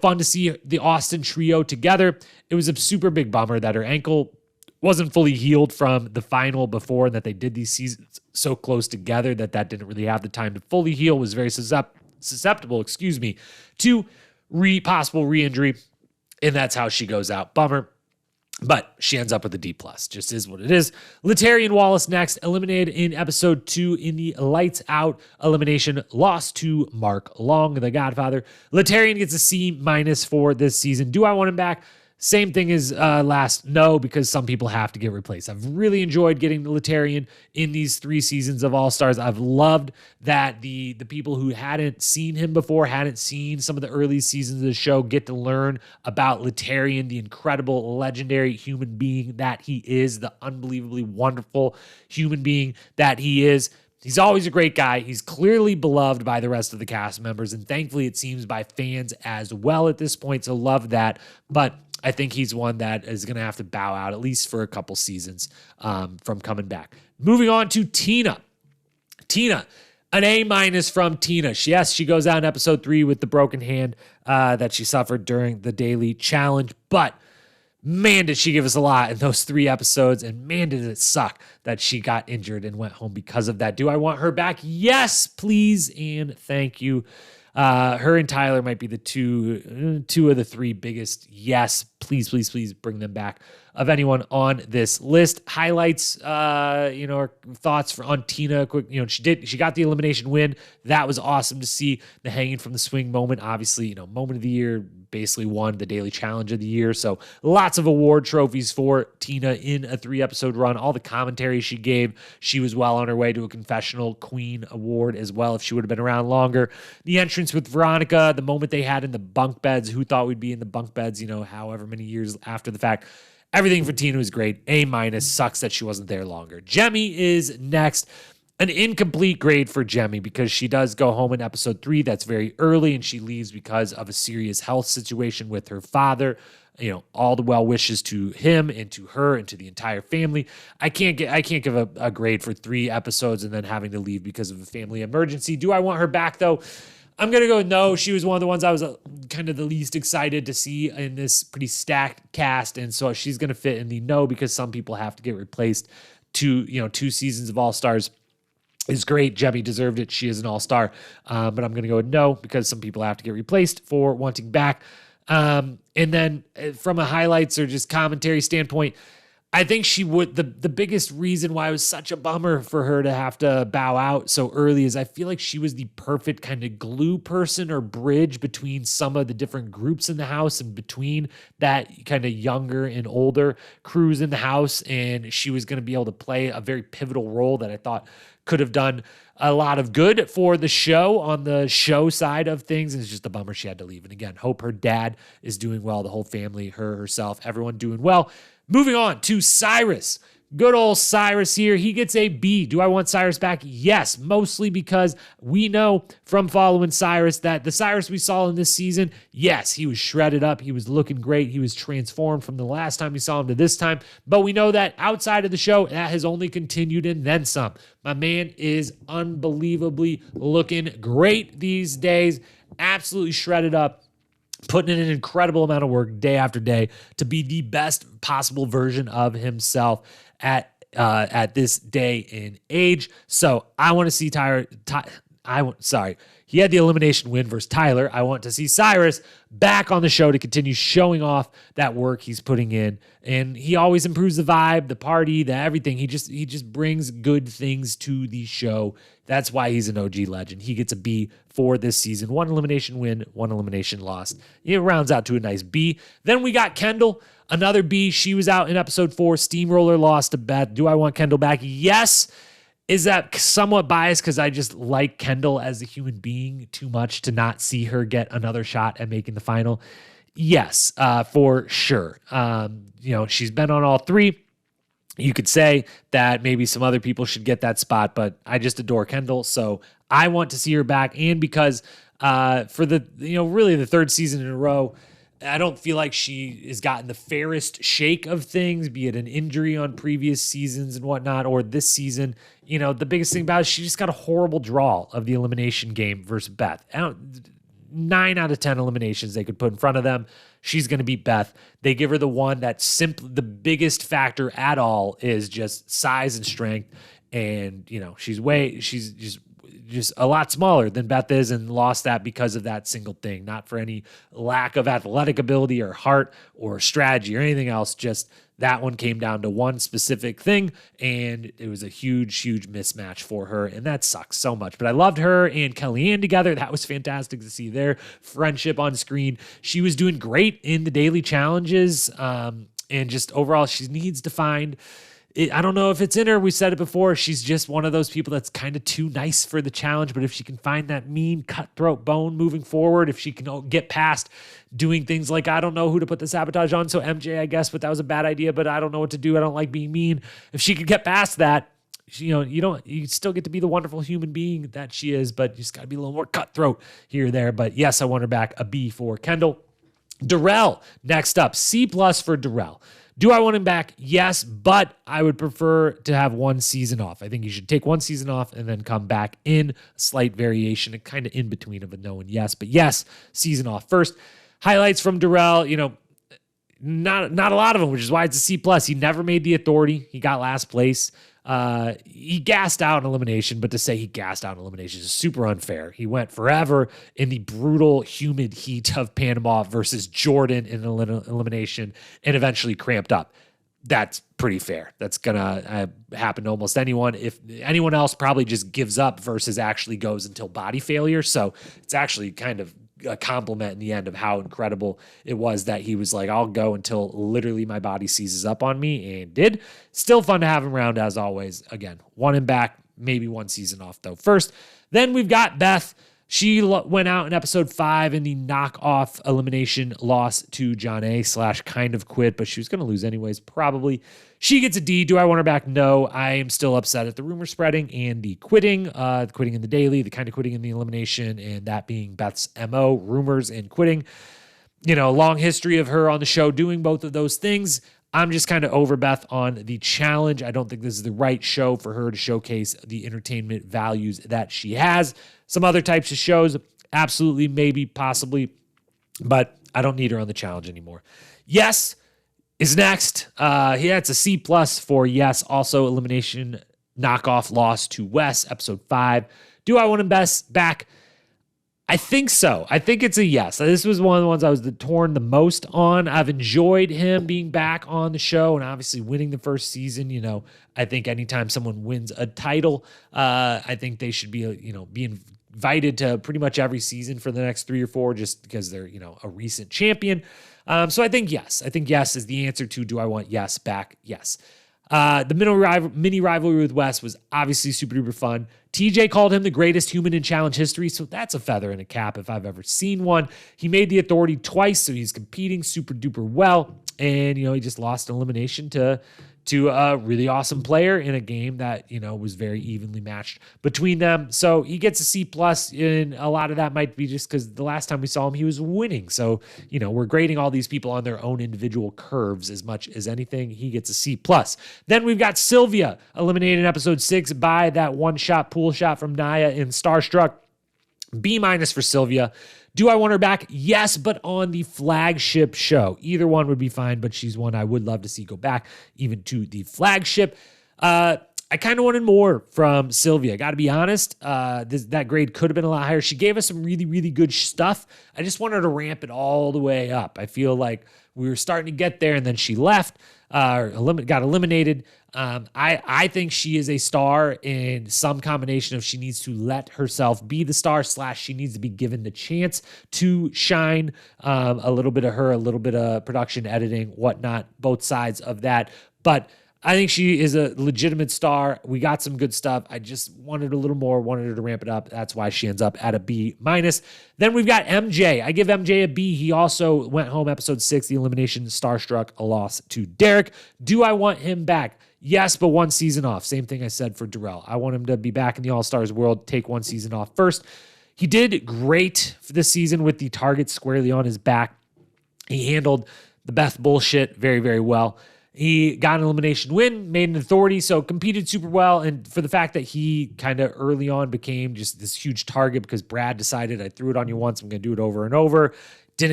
fun to see the Austin trio together. It was a super big bummer that her ankle wasn't fully healed from the final before, and that they did these seasons so close together that didn't really have the time to fully heal. Was very susceptible, to possible re-injury, and that's how she goes out. Bummer. But she ends up with a D+. Just is what it is. Letarian Wallace next, eliminated in episode 2 in the Lights Out elimination, lost to Mark Long, the Godfather. Letarian gets a C- for this season. Do I want him back? Same thing as last. No, because some people have to get replaced. I've really enjoyed getting the Letarian in these 3 seasons of All-Stars. I've loved that the people who hadn't seen him before, hadn't seen some of the early seasons of the show, get to learn about Letarian, the incredible, legendary human being that he is, the unbelievably wonderful human being that he is. He's always a great guy. He's clearly beloved by the rest of the cast members, and thankfully it seems by fans as well at this point, so love that. But I think he's one that is going to have to bow out at least for a couple seasons from coming back. Moving on to Tina. Tina, an A- from Tina. Yes, she goes out in episode 3 with the broken hand that she suffered during the daily challenge, but man, did she give us a lot in those 3 episodes, and man, did it suck that she got injured and went home because of that. Do I want her back? Yes, please, and thank you. Her and Tyler might be the two of the 3 biggest. Yes, please, please, please bring them back. Of anyone on this list, highlights, or thoughts on Tina. Quick, she got the elimination win. That was awesome to see. The hanging from the swing moment, obviously, moment of the year. Basically won the daily challenge of the year. So lots of award trophies for Tina in a 3-episode run. All the commentary she gave, she was well on her way to a Confessional Queen award as well if she would have been around longer. The entrance with Veronica, the moment they had in the bunk beds, who thought we'd be in the bunk beds, however many years after the fact. Everything for Tina was great. A-. Sucks that she wasn't there longer. Jemmy is next. An incomplete grade for Jemmy because she does go home in episode 3. That's very early, and she leaves because of a serious health situation with her father. All the well wishes to him and to her and to the entire family. I can't give a grade for 3 episodes and then having to leave because of a family emergency. Do I want her back though? I'm going to go no. She was one of the ones I was kind of the least excited to see in this pretty stacked cast, and so she's going to fit in the no because some people have to get replaced. 2 seasons of All-Stars is great. Jemmy deserved it. She is an all-star. But I'm going to go with no because some people have to get replaced for wanting back. And then from a highlights or just commentary standpoint, I think she would, the biggest reason why it was such a bummer for her to have to bow out so early is I feel like she was the perfect kind of glue person or bridge between some of the different groups in the house and between that kind of younger and older crews in the house. And she was going to be able to play a very pivotal role that I thought could have done a lot of good for the show on the show side of things. And it's just a bummer she had to leave. And again, hope her dad is doing well, the whole family, her, herself, everyone doing well. Moving on to Cyrus. Good old Cyrus here. He gets a B. Do I want Cyrus back? Yes, mostly because we know from following Cyrus that the Cyrus we saw in this season, yes, he was shredded up. He was looking great. He was transformed from the last time we saw him to this time. But we know that outside of the show, that has only continued and then some. My man is unbelievably looking great these days. Absolutely shredded up. Putting in an incredible amount of work day after day to be the best possible version of himself at this day and age. So I want to see he had the elimination win versus Tyler. I want to see Cyrus back on the show to continue showing off that work he's putting in. And he always improves the vibe, the party, the everything. He just brings good things to the show. That's why he's an OG legend. He gets a B for this season. 1 elimination win, 1 elimination loss. It rounds out to a nice B. Then we got Kendall, another B. She was out in episode 4. Steamroller lost to Beth. Do I want Kendall back? Yes. Is that somewhat biased because I just like Kendall as a human being too much to not see her get another shot at making the final? Yes, for sure. She's been on all 3. You could say that maybe some other people should get that spot, but I just adore Kendall, so I want to see her back. And because for the really the 3rd season in a row, I don't feel like she has gotten the fairest shake of things, be it an injury on previous seasons and whatnot, or this season. The biggest thing about it is she just got a horrible draw of the elimination game versus Beth. 9 out of 10 eliminations they could put in front of them. She's going to beat Beth. They give her the one that simply the biggest factor at all is just size and strength. And, she's just just a lot smaller than Beth is, and lost that because of that single thing, not for any lack of athletic ability or heart or strategy or anything else. Just that one came down to one specific thing, and it was a huge, huge mismatch for her, and that sucks so much. But I loved her and Kellyanne together. That was fantastic to see their friendship on screen. She was doing great in the daily challenges, and just overall, she needs to find I don't know if it's in her. We said it before. She's just one of those people that's kind of too nice for the challenge. But if she can find that mean, cutthroat bone moving forward, if she can get past doing things like, I don't know who to put the sabotage on, so MJ, I guess, but that was a bad idea, but I don't know what to do. I don't like being mean. If she could get past that, you still get to be the wonderful human being that she is, but you just got to be a little more cutthroat here or there. But yes, I want her back. A B for Kendall. Darrell, next up, C+ for Darrell. Do I want him back? Yes, but I would prefer to have one season off. I think you should take one season off and then come back in a slight variation, kind of in between of a no and yes. But yes, season off first. Highlights from Darrell, not a lot of them, which is why it's a C+. He never made the authority. He got last place. He gassed out in elimination, but to say he gassed out in elimination is super unfair. He went forever in the brutal, humid heat of Panama versus Jordan in elimination and eventually cramped up. That's pretty fair. That's going to happen to almost anyone. If anyone else probably just gives up versus actually goes until body failure. So it's actually kind of a compliment in the end of how incredible it was that he was like, I'll go until literally my body seizes up on me, and did. Still fun to have him around as always. Again, want him back, maybe one season off though first. Then we've got Beth. She went out in episode 5 in the knockoff elimination loss to Jonna / kind of quit, but she was going to lose anyways, probably. She gets a D. Do I want her back? No. I am still upset at the rumor spreading and the quitting in the daily, the kind of quitting in the elimination, and that being Beth's MO, rumors and quitting. Long history of her on the show doing both of those things. I'm just kind of over Beth on the challenge. I don't think this is the right show for her to showcase the entertainment values that she has. Some other types of shows, absolutely, maybe, possibly, but I don't need her on the challenge anymore. Yes is next. It's a C+ for yes. Also, elimination knockoff loss to Wes, episode 5. Do I want him back? I think so. I think it's a yes. This was one of the ones I was torn the most on. I've enjoyed him being back on the show and obviously winning the first season. I think anytime someone wins a title, I think they should be, be invited to pretty much every season for the next 3 or 4 just because they're, a recent champion. So I think yes. I think yes is the answer to do I want yes back? Yes. The mini rivalry with Wes was obviously super duper fun. TJ called him the greatest human in challenge history, so that's a feather in a cap if I've ever seen one. He made the authority twice, so he's competing super duper well. And, he just lost elimination to a really awesome player in a game that, was very evenly matched between them. So he gets a C+, and a lot of that might be just because the last time we saw him, he was winning. So, we're grading all these people on their own individual curves as much as anything. He gets a C+. Then we've got Sylvia eliminated in episode 6 by that one-shot pool shot from Naya in Starstruck. B- for Sylvia. Do I want her back? Yes, but on the flagship show. Either one would be fine, but she's one I would love to see go back even to the flagship. I kind of wanted more from Sylvia. Got to be honest, that grade could have been a lot higher. She gave us some really, really good stuff. I just wanted to ramp it all the way up. I feel like we were starting to get there, and then she left, got eliminated. I think she is a star in some combination of she needs to let herself be the star / she needs to be given the chance to shine. A little bit of her, a little bit of production, editing, whatnot, both sides of that. But I think she is a legitimate star. We got some good stuff. I just wanted a little more, wanted her to ramp it up. That's why she ends up at a B-. Then we've got MJ. I give MJ a B. He also went home episode 6, the elimination, Starstruck, a loss to Derek. Do I want him back? Yes, but one season off. Same thing I said for Darrell. I want him to be back in the All-Stars world, take one season off first. He did great for this season with the target squarely on his back. He handled the Beth bullshit very, very well. He got an elimination win, made an authority, so competed super well. And for the fact that he kind of early on became just this huge target because Brad decided, I threw it on you once, I'm going to do it over and over.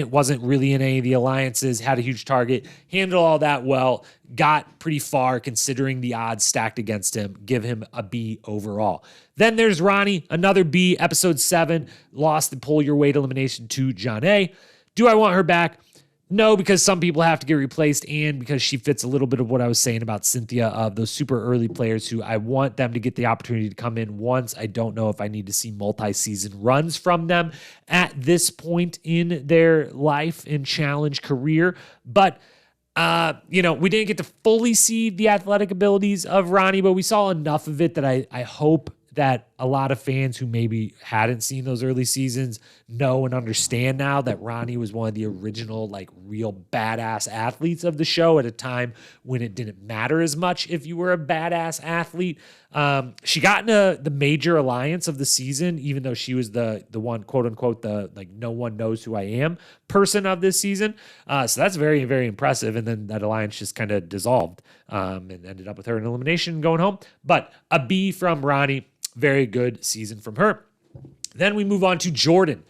wasn't really in any of the alliances, had a huge target, handled all that well, got pretty far considering the odds stacked against him. Give him a B overall. Then there's Ronnie, another B, episode 7, lost the pull your weight elimination to Jonna. Do I want her back? No, because some people have to get replaced and because she fits a little bit of what I was saying about Cynthia, of those super early players who I want them to get the opportunity to come in once. I don't know if I need to see multi-season runs from them at this point in their life and challenge career. But, we didn't get to fully see the athletic abilities of Ronnie, but we saw enough of it that I hope that a lot of fans who maybe hadn't seen those early seasons know and understand now that Ronnie was one of the original, like, real badass athletes of the show at a time when it didn't matter as much if you were a badass athlete. She got into the major alliance of the season, even though she was the one, quote unquote, the like no one knows who I am person of this season. So that's very, very impressive. And then that alliance just kind of dissolved and ended up with her in elimination going home. But a B from Ronnie. Very good season from her. Then we move on to Jordan.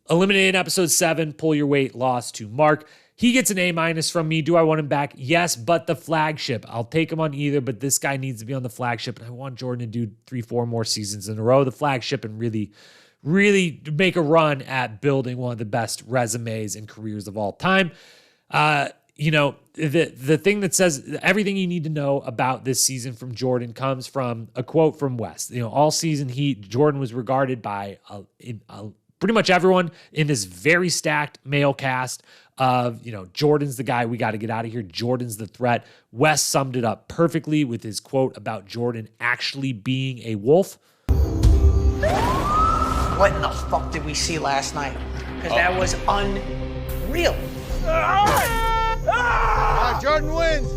Eliminated episode 7, pull your weight, loss to Mark. He gets an A- from me. Do I want him back? Yes, but the flagship. I'll take him on either, but this guy needs to be on the flagship. And I want Jordan to do 3-4 more seasons in a row, the flagship, and really make a run at building one of the best resumes and careers of all time. The thing that says everything you need to know about this season from Jordan comes from a quote from West. All season Jordan was regarded by pretty much everyone in this very stacked male cast of, Jordan's the guy we got to get out of here. Jordan's the threat. West summed it up perfectly with his quote about Jordan actually being a wolf. What in the fuck did we see last night? Because that was unreal. Jordan wins.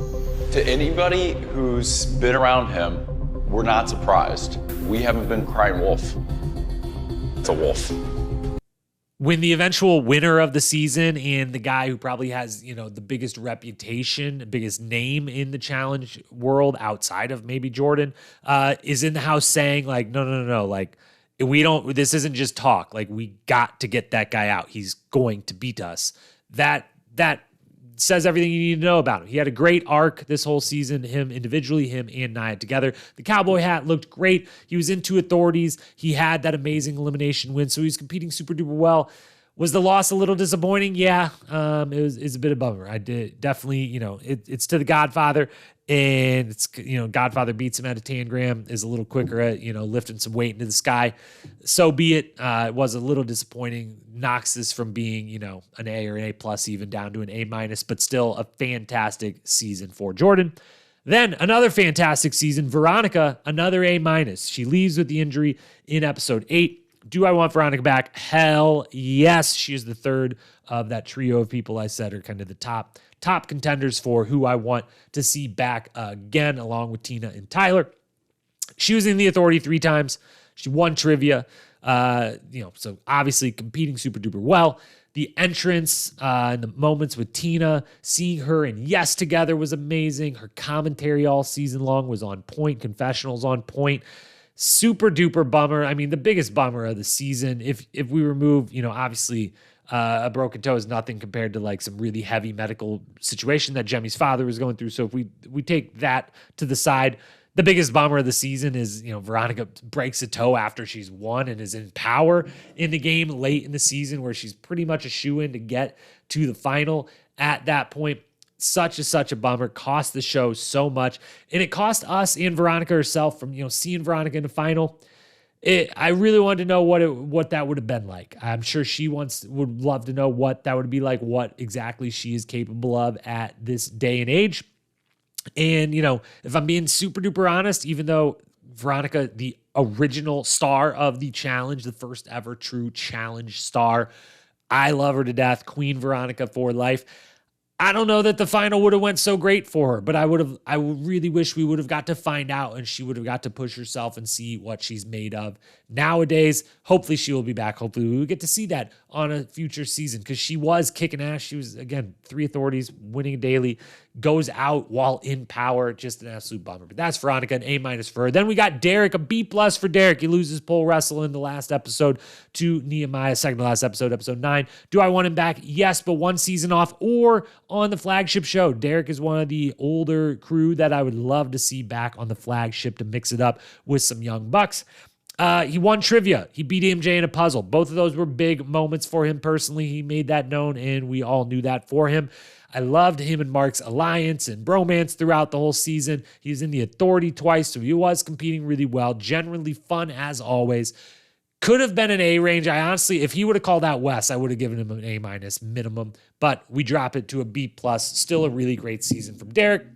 To anybody who's been around him, we're not surprised. We haven't been crying wolf. It's a wolf. When the eventual winner of the season and the guy who probably has, the biggest reputation, biggest name in the challenge world outside of maybe Jordan, is in the house saying like, no, like this isn't just talk. Like we got to get that guy out. He's going to beat us. That says everything you need to know about him. He had a great arc this whole season, him individually, him and Nia together. The cowboy hat looked great. He was into authorities. He had that amazing elimination win, so he was competing super duper well. Was the loss a little disappointing? Yeah, it was a bit of a bummer. I did definitely, it's to the Godfather, and it's, Godfather beats him at a tangram, is a little quicker at, lifting some weight into the sky. So be it. It was a little disappointing. Knocks this from being, an A or an A+ even down to an A-, but still a fantastic season for Jordan. Then another fantastic season, Veronica, another A-. She leaves with the injury in episode 8. Do I want Veronica back? Hell yes. She is the third of that trio of people I said are kind of the top contenders for who I want to see back again, along with Tina and Tyler. She was in the Authority 3 times. She won trivia. So obviously competing super duper well. The entrance and the moments with Tina, seeing her and Yes together was amazing. Her commentary all season long was on point. Confessionals on point. Super duper bummer. I mean, the biggest bummer of the season, if we remove, obviously a broken toe is nothing compared to like some really heavy medical situation that Jemmy's father was going through. So if we take that to the side, the biggest bummer of the season is, Veronica breaks a toe after she's won and is in power in the game late in the season where she's pretty much a shoo-in to get to the final at that point. Such a bummer. Cost the show so much. And it cost us and Veronica herself from, seeing Veronica in the final. I really wanted to know what that would have been like. I'm sure she would love to know what that would be like, what exactly she is capable of at this day and age. And, if I'm being super duper honest, even though Veronica, the original star of the challenge, the first ever true challenge star, I love her to death. Queen Veronica for life. I don't know that the final would have went so great for her, but I really wish we would have got to find out and she would have got to push herself and see what she's made of. Nowadays, hopefully she will be back. Hopefully we will get to see that on a future season because she was kicking ass. She was, again, 3 authorities, winning daily, goes out while in power. Just an absolute bummer. But that's Veronica, an A- for her. Then we got Derek, a B+ for Derek. He loses pole wrestle in the last episode to Nehemiah, second to last episode, episode 9. Do I want him back? Yes, but 1 season off or on the flagship show. Derek is one of the older crew that I would love to see back on the flagship to mix it up with some young bucks. He won trivia. He beat MJ in a puzzle. Both of those were big moments for him personally. He made that known, and we all knew that for him. I loved him and Mark's alliance and bromance throughout the whole season. He was in the authority twice, so he was competing really well. Generally fun as always. Could have been an A range. I honestly, if he would have called out Wes, I would have given him an A- minimum, but we drop it to a B+. Still a really great season from Derek.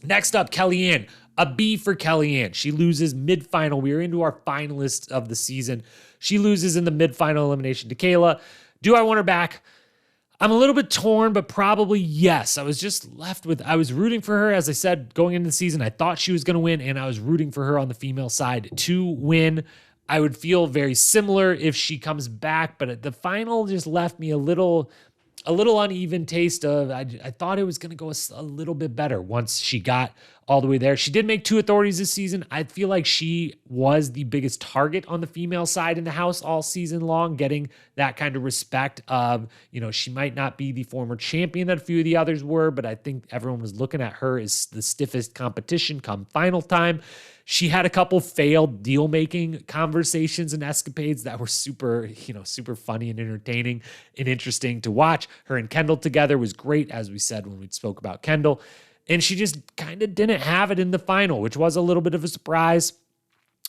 Next up, Kellyanne. A B for Kellyanne. She loses mid-final. We are into our finalists of the season. She loses in the mid-final elimination to Kayla. Do I want her back? I'm a little bit torn, but probably yes. I was just left with, I was rooting for her. As I said, going into the season, I thought she was going to win, and I was rooting for her on the female side to win. I would feel very similar if she comes back, but the final just left me a little uneven taste of, I thought it was going to go a little bit better once she got all the way there. She did make 2 authorities this season. I feel like she was the biggest target on the female side in the house all season long, getting that kind of respect of, she might not be the former champion that a few of the others were, but I think everyone was looking at her as the stiffest competition come final time. She had a couple failed deal-making conversations and escapades that were super funny and entertaining and interesting to watch. Her and Kendall together was great, as we said when we spoke about Kendall. And she just kind of didn't have it in the final, which was a little bit of a surprise.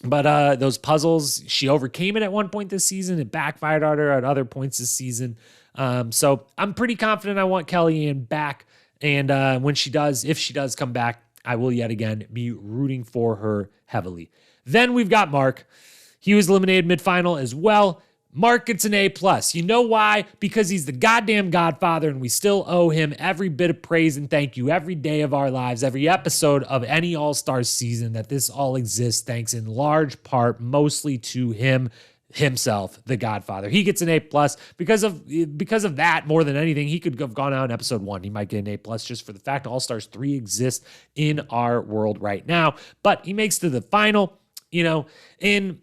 But those puzzles, she overcame it at one point this season. It backfired on her at other points this season. So I'm pretty confident I want Kellyanne back. And if she does come back, I will yet again be rooting for her heavily. Then we've got Mark. He was eliminated mid-final as well. Mark gets an A+. You know why? Because he's the goddamn Godfather, and we still owe him every bit of praise and thank you every day of our lives, every episode of any All-Stars season that this all exists, thanks in large part mostly to himself, the Godfather. He gets an A+ because of that more than anything. He could have gone out in episode 1. He might get an A+ just for the fact All-Stars 3 exists in our world right now. But he makes to the final, and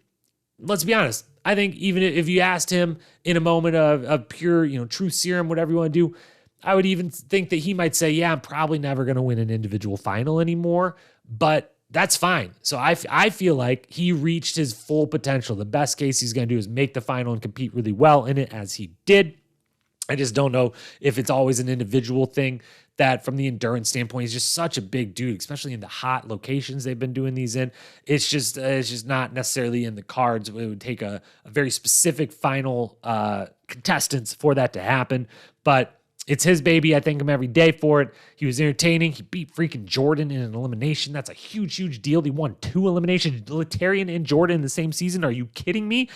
let's be honest, I think even if you asked him in a moment of pure, truth serum, whatever you want to do, I would even think that he might say, yeah, I'm probably never going to win an individual final anymore, but that's fine. So I feel like he reached his full potential. The best case he's going to do is make the final and compete really well in it, as he did. I just don't know if it's always an individual thing, that from the endurance standpoint, he's just such a big dude, especially in the hot locations they've been doing these in. It's just not necessarily in the cards. It would take a very specific final contestants for that to happen, but it's his baby. I thank him every day for it. He was entertaining. He beat freaking Jordan in an elimination. That's a huge, huge deal. He won 2 eliminations, Letarian and Jordan in the same season. Are you kidding me?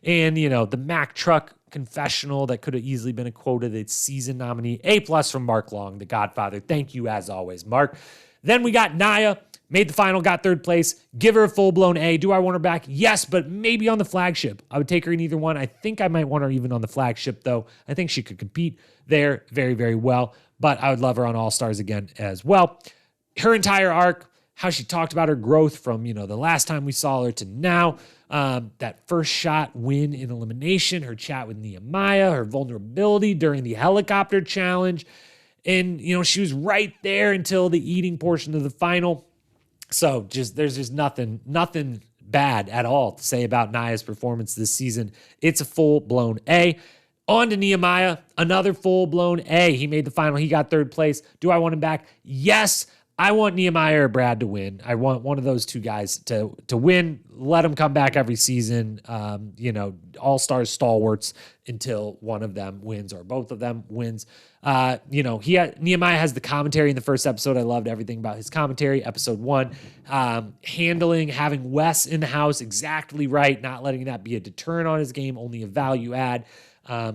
And, the Mack truck confessional that could have easily been a quoted season nominee. A+ from Mark Long, the Godfather. Thank you as always, Mark. Then we got Naya, made the final, got 3rd place. Give her a full-blown A. Do I want her back? Yes, but maybe on the flagship. I would take her in either one. I think I might want her even on the flagship, though. I think she could compete there very, very well, but I would love her on All-Stars again as well. Her entire arc, how she talked about her growth from, the last time we saw her to now, that first shot win in elimination, her chat with Nehemiah, her vulnerability during the helicopter challenge. And, she was right there until the eating portion of the final. So there's just nothing bad at all to say about Naya's performance this season. It's a full-blown A. On to Nehemiah, another full-blown A. He made the final. He got 3rd place. Do I want him back? Yes. I want Nehemiah or Brad to win. I want one of those two guys to win. Let them come back every season. All-Stars stalwarts until one of them wins or both of them wins. Nehemiah has the commentary in the first episode. I loved everything about his commentary. Episode 1, having Wes in the house exactly right, not letting that be a deterrent on his game, only a value add.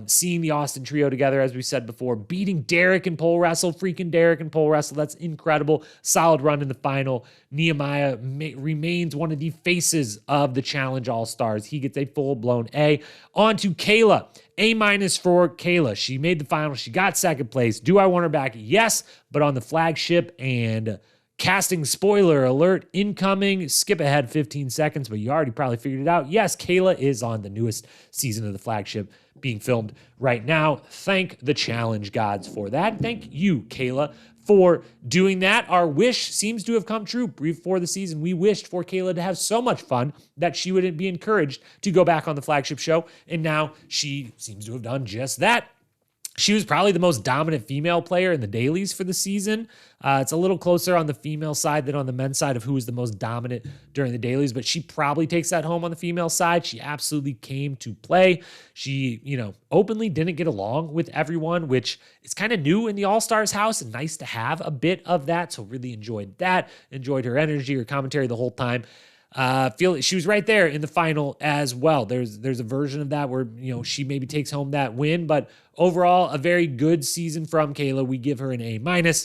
Seeing the Austin trio together, as we said before, beating Derek and pole wrestle, freaking Derek and pole wrestle. That's incredible. Solid run in the final. Nehemiah remains one of the faces of the Challenge All-Stars. He gets a full-blown A. On to Kayla. A- for Kayla. She made the final. She got second place. Do I want her back? Yes, but on the flagship and casting spoiler alert incoming. Skip ahead 15 seconds, but you already probably figured it out. Yes, Kayla is on the newest season of the flagship being filmed right now. Thank the challenge gods for that. Thank you, Kayla, for doing that. Our wish seems to have come true. Before the season, we wished for Kayla to have so much fun that she would be encouraged to go back on the flagship show, and now she seems to have done just that. She was probably the most dominant female player in the dailies for the season. It's a little closer on the female side than on the men's side of who was the most dominant during the dailies, but she probably takes that home on the female side. She absolutely came to play. She, openly didn't get along with everyone, which is kind of new in the All-Stars house and nice to have a bit of that. So really enjoyed that. Enjoyed her energy, her commentary the whole time. Feel she was right there in the final as well. There's a version of that where, she maybe takes home that win, but overall, a very good season from Kayla. We give her an A-.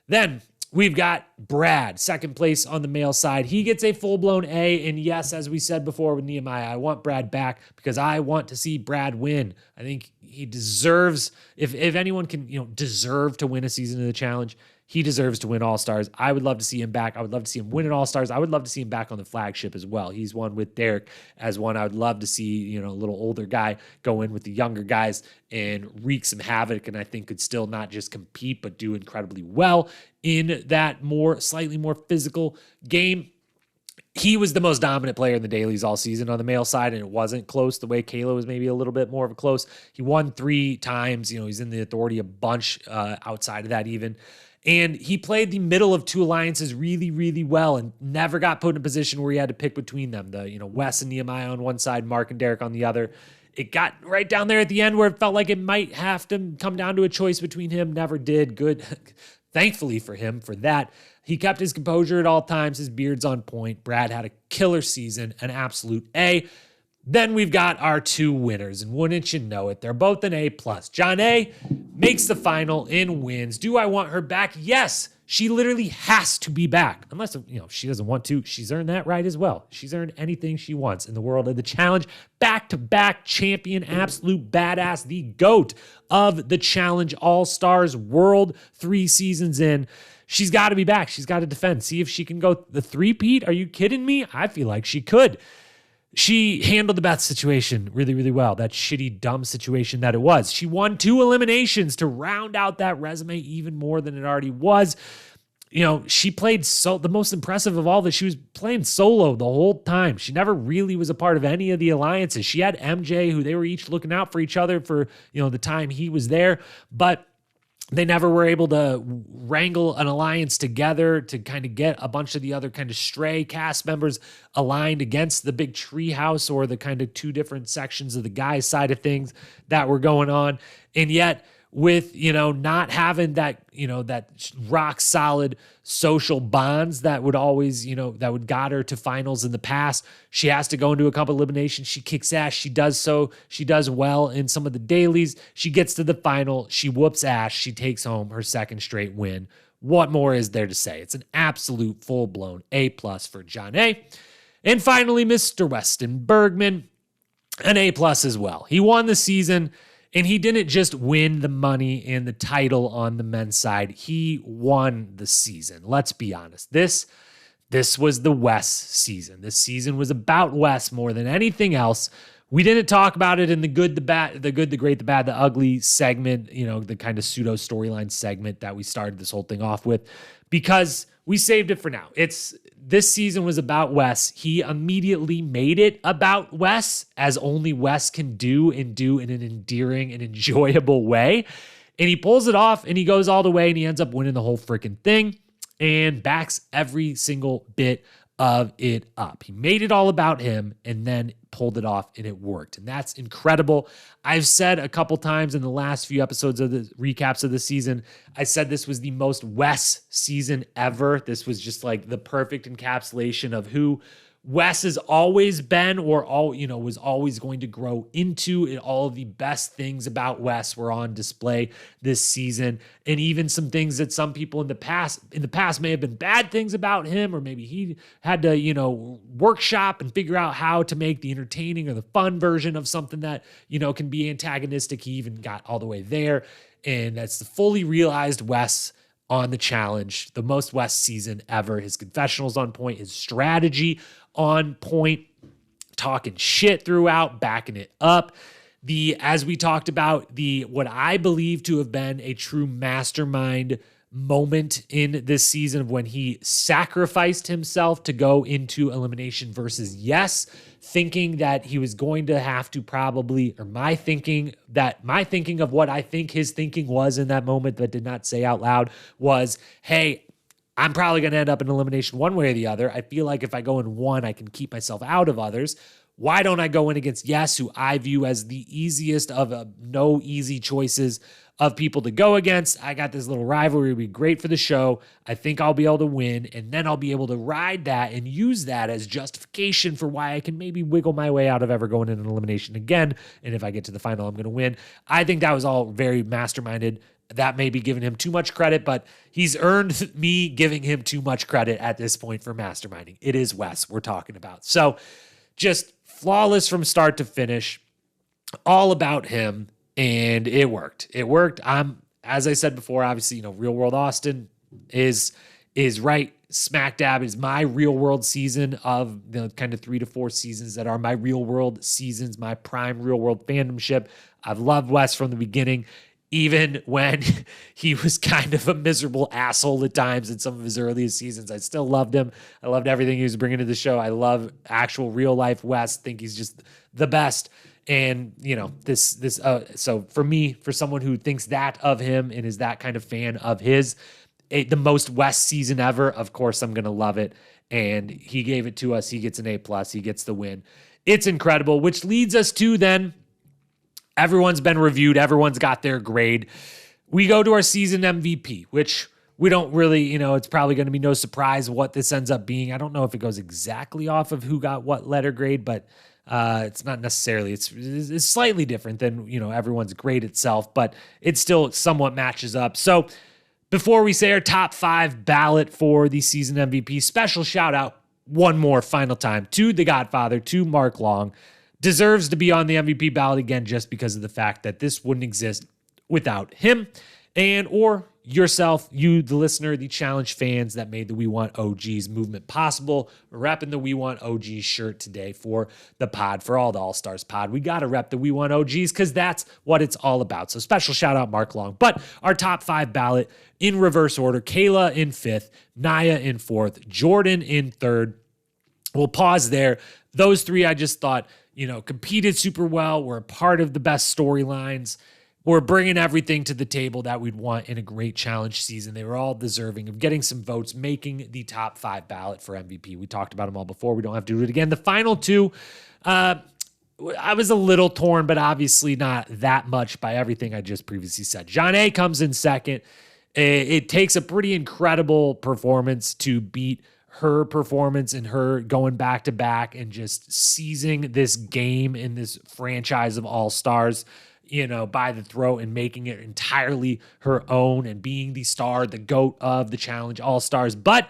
Then we've got Brad, second place on the male side. He gets a full-blown A, and yes, as we said before with Nehemiah, I want Brad back because I want to see Brad win. I think he deserves, if anyone can, deserve to win a season of the challenge, he deserves to win All-Stars. I would love to see him back. I would love to see him win an All-Stars. I would love to see him back on the flagship as well. He's one with Derek as one. I would love to see, a little older guy go in with the younger guys and wreak some havoc, and I think could still not just compete, but do incredibly well in that slightly more physical game. He was the most dominant player in the dailies all season on the male side, and it wasn't close the way Kayla was maybe a little bit more of a close. He won 3 times. He's in the authority a bunch outside of that even. And he played the middle of 2 alliances really, really well and never got put in a position where he had to pick between them. Wes and Nehemiah on one side, Mark and Derek on the other. It got right down there at the end where it felt like it might have to come down to a choice between him. Never did. Good. Thankfully for him for that. He kept his composure at all times. His beard's on point. Brad had a killer season, an absolute A. Then we've got our 2 winners, and wouldn't you know it, they're both an A+. Jonna makes the final and wins. Do I want her back? Yes, she literally has to be back. Unless, she doesn't want to. She's earned that right as well. She's earned anything she wants in the world of the challenge. Back-to-back champion, absolute badass, the GOAT of the Challenge All-Stars world, 3 seasons in. She's got to be back. She's got to defend. See if she can go the 3-peat. Are you kidding me? I feel like she could. She handled the Beth situation really, really well. That shitty, dumb situation that it was. She won 2 eliminations to round out that resume even more than it already was. She played the most impressive of all that. She was playing solo the whole time. She never really was a part of any of the alliances. She had MJ, who they were each looking out for each other for, the time he was there. But they never were able to wrangle an alliance together to kind of get a bunch of the other kind of stray cast members aligned against the big tree house or the kind of 2 different sections of the guys' side of things that were going on. And yet with, not having that, that rock solid social bonds that would always, that would got her to finals in the past. She has to go into a couple eliminations. She kicks ass. She does so. She does well in some of the dailies. She gets to the final. She whoops ass. She takes home her 2nd straight win. What more is there to say? It's an absolute full-blown A+ for Jonna. And finally, Mr. Weston Bergman, an A+ as well. He won the season. And he didn't just win the money and the title on the men's side. He won the season. Let's be honest. This was the Wes season. This season was about Wes more than anything else. We didn't talk about it in the good, the bad, the good, the great, the bad, the ugly segment, the kind of pseudo storyline segment that we started this whole thing off with, because we saved it for now. This season was about Wes. He immediately made it about Wes, as only Wes can do in an endearing and enjoyable way. And he pulls it off and he goes all the way and he ends up winning the whole freaking thing and backs every single bit of it up. He made it all about him and then pulled it off and it worked. And that's incredible. I've said a couple times in the last few episodes of the recaps of the season, I said this was the most Wes season ever. This was just like the perfect encapsulation of who Wes has always been was always going to grow into. And all of the best things about Wes were on display this season. And even some things that some people in the past may have been bad things about him, or maybe he had to, workshop and figure out how to make the entertaining or the fun version of something that, can be antagonistic. He even got all the way there. And that's the fully realized Wes on the challenge, the most Wes season ever. His confessionals on point, his strategy on point, talking shit throughout, backing it up. As we talked about, what I believe to have been a true mastermind moment in this season of when he sacrificed himself to go into elimination versus yes, thinking that he was going to have to my thinking of what I think his thinking was in that moment, but did not say out loud, was, hey, I'm probably going to end up in elimination one way or the other. I feel like if I go in one, I can keep myself out of others. Why don't I go in against Yes, who I view as the easiest of no easy choices of people to go against? I got this little rivalry. It'll be great for the show. I think I'll be able to win, and then I'll be able to ride that and use that as justification for why I can maybe wiggle my way out of ever going in an elimination again. And if I get to the final, I'm going to win. I think that was all very masterminded. That may be giving him too much credit, but he's earned me giving him too much credit at this point for masterminding. It is Wes we're talking about. So just flawless from start to finish, all about him, and it worked. It worked. As I said before, obviously, Real World Austin is right smack dab is my real world season of the kind of 3 to 4 seasons that are my real world seasons, my prime real world fandomship. I've loved Wes from the beginning. Even when he was kind of a miserable asshole at times in some of his earliest seasons, I still loved him. I loved everything he was bringing to the show. I love actual real life Wes. Think he's just the best. And so for me, for someone who thinks that of him and is that kind of fan of his, the most Wes season ever, of course I'm going to love it. And he gave it to us. He gets an A+. He gets the win. It's incredible, which leads us to then, everyone's been reviewed. Everyone's got their grade. We go to our season MVP, which we don't really, it's probably going to be no surprise what this ends up being. I don't know if it goes exactly off of who got what letter grade, but it's not necessarily. It's slightly different than, everyone's grade itself, but it still somewhat matches up. So before we say our top 5 ballot for the season MVP, special shout out one more final time to the Godfather, to Mark Long. Deserves to be on the MVP ballot again just because of the fact that this wouldn't exist without him or yourself, you, the listener, the challenge fans that made the We Want OGs movement possible. We're repping the We Want OGs shirt today for the pod, for all the All-Stars pod. We got to rep the We Want OGs because that's what it's all about. So special shout out Mark Long. But our top 5 ballot in reverse order: Kayla in 5th, Naya in 4th, Jordan in 3rd. We'll pause there. Those 3 I just thought, competed super well. We're a part of the best storylines. We're bringing everything to the table that we'd want in a great challenge season. They were all deserving of getting some votes, making the top 5 ballot for MVP. We talked about them all before. We don't have to do it again. The final 2, I was a little torn, but obviously not that much by everything I just previously said. Jonna comes in 2nd. It takes a pretty incredible performance to beat her performance and her going back to back and just seizing this game in this franchise of All-Stars, by the throat and making it entirely her own and being the star, the GOAT of the challenge All-Stars. But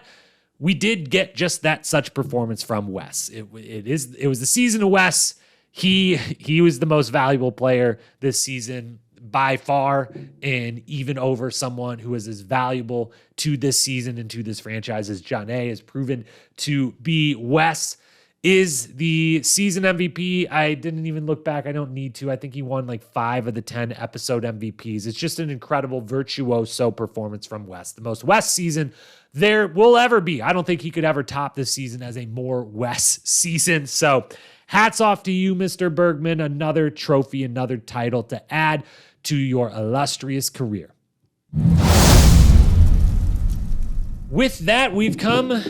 we did get just that such performance from Wes. It was the season of Wes. He was the most valuable player this season by far, and even over someone who is as valuable to this season and to this franchise as Jonna has proven to be. Wes is the season MVP. I didn't even look back. I don't need to. I think he won like 5 of the 10 episode MVPs. It's just an incredible virtuoso performance from Wes. The most Wes season there will ever be. I don't think he could ever top this season as a more Wes season. So hats off to you, Mr. Bergman. Another trophy, another title to add to your illustrious career. With that, we've come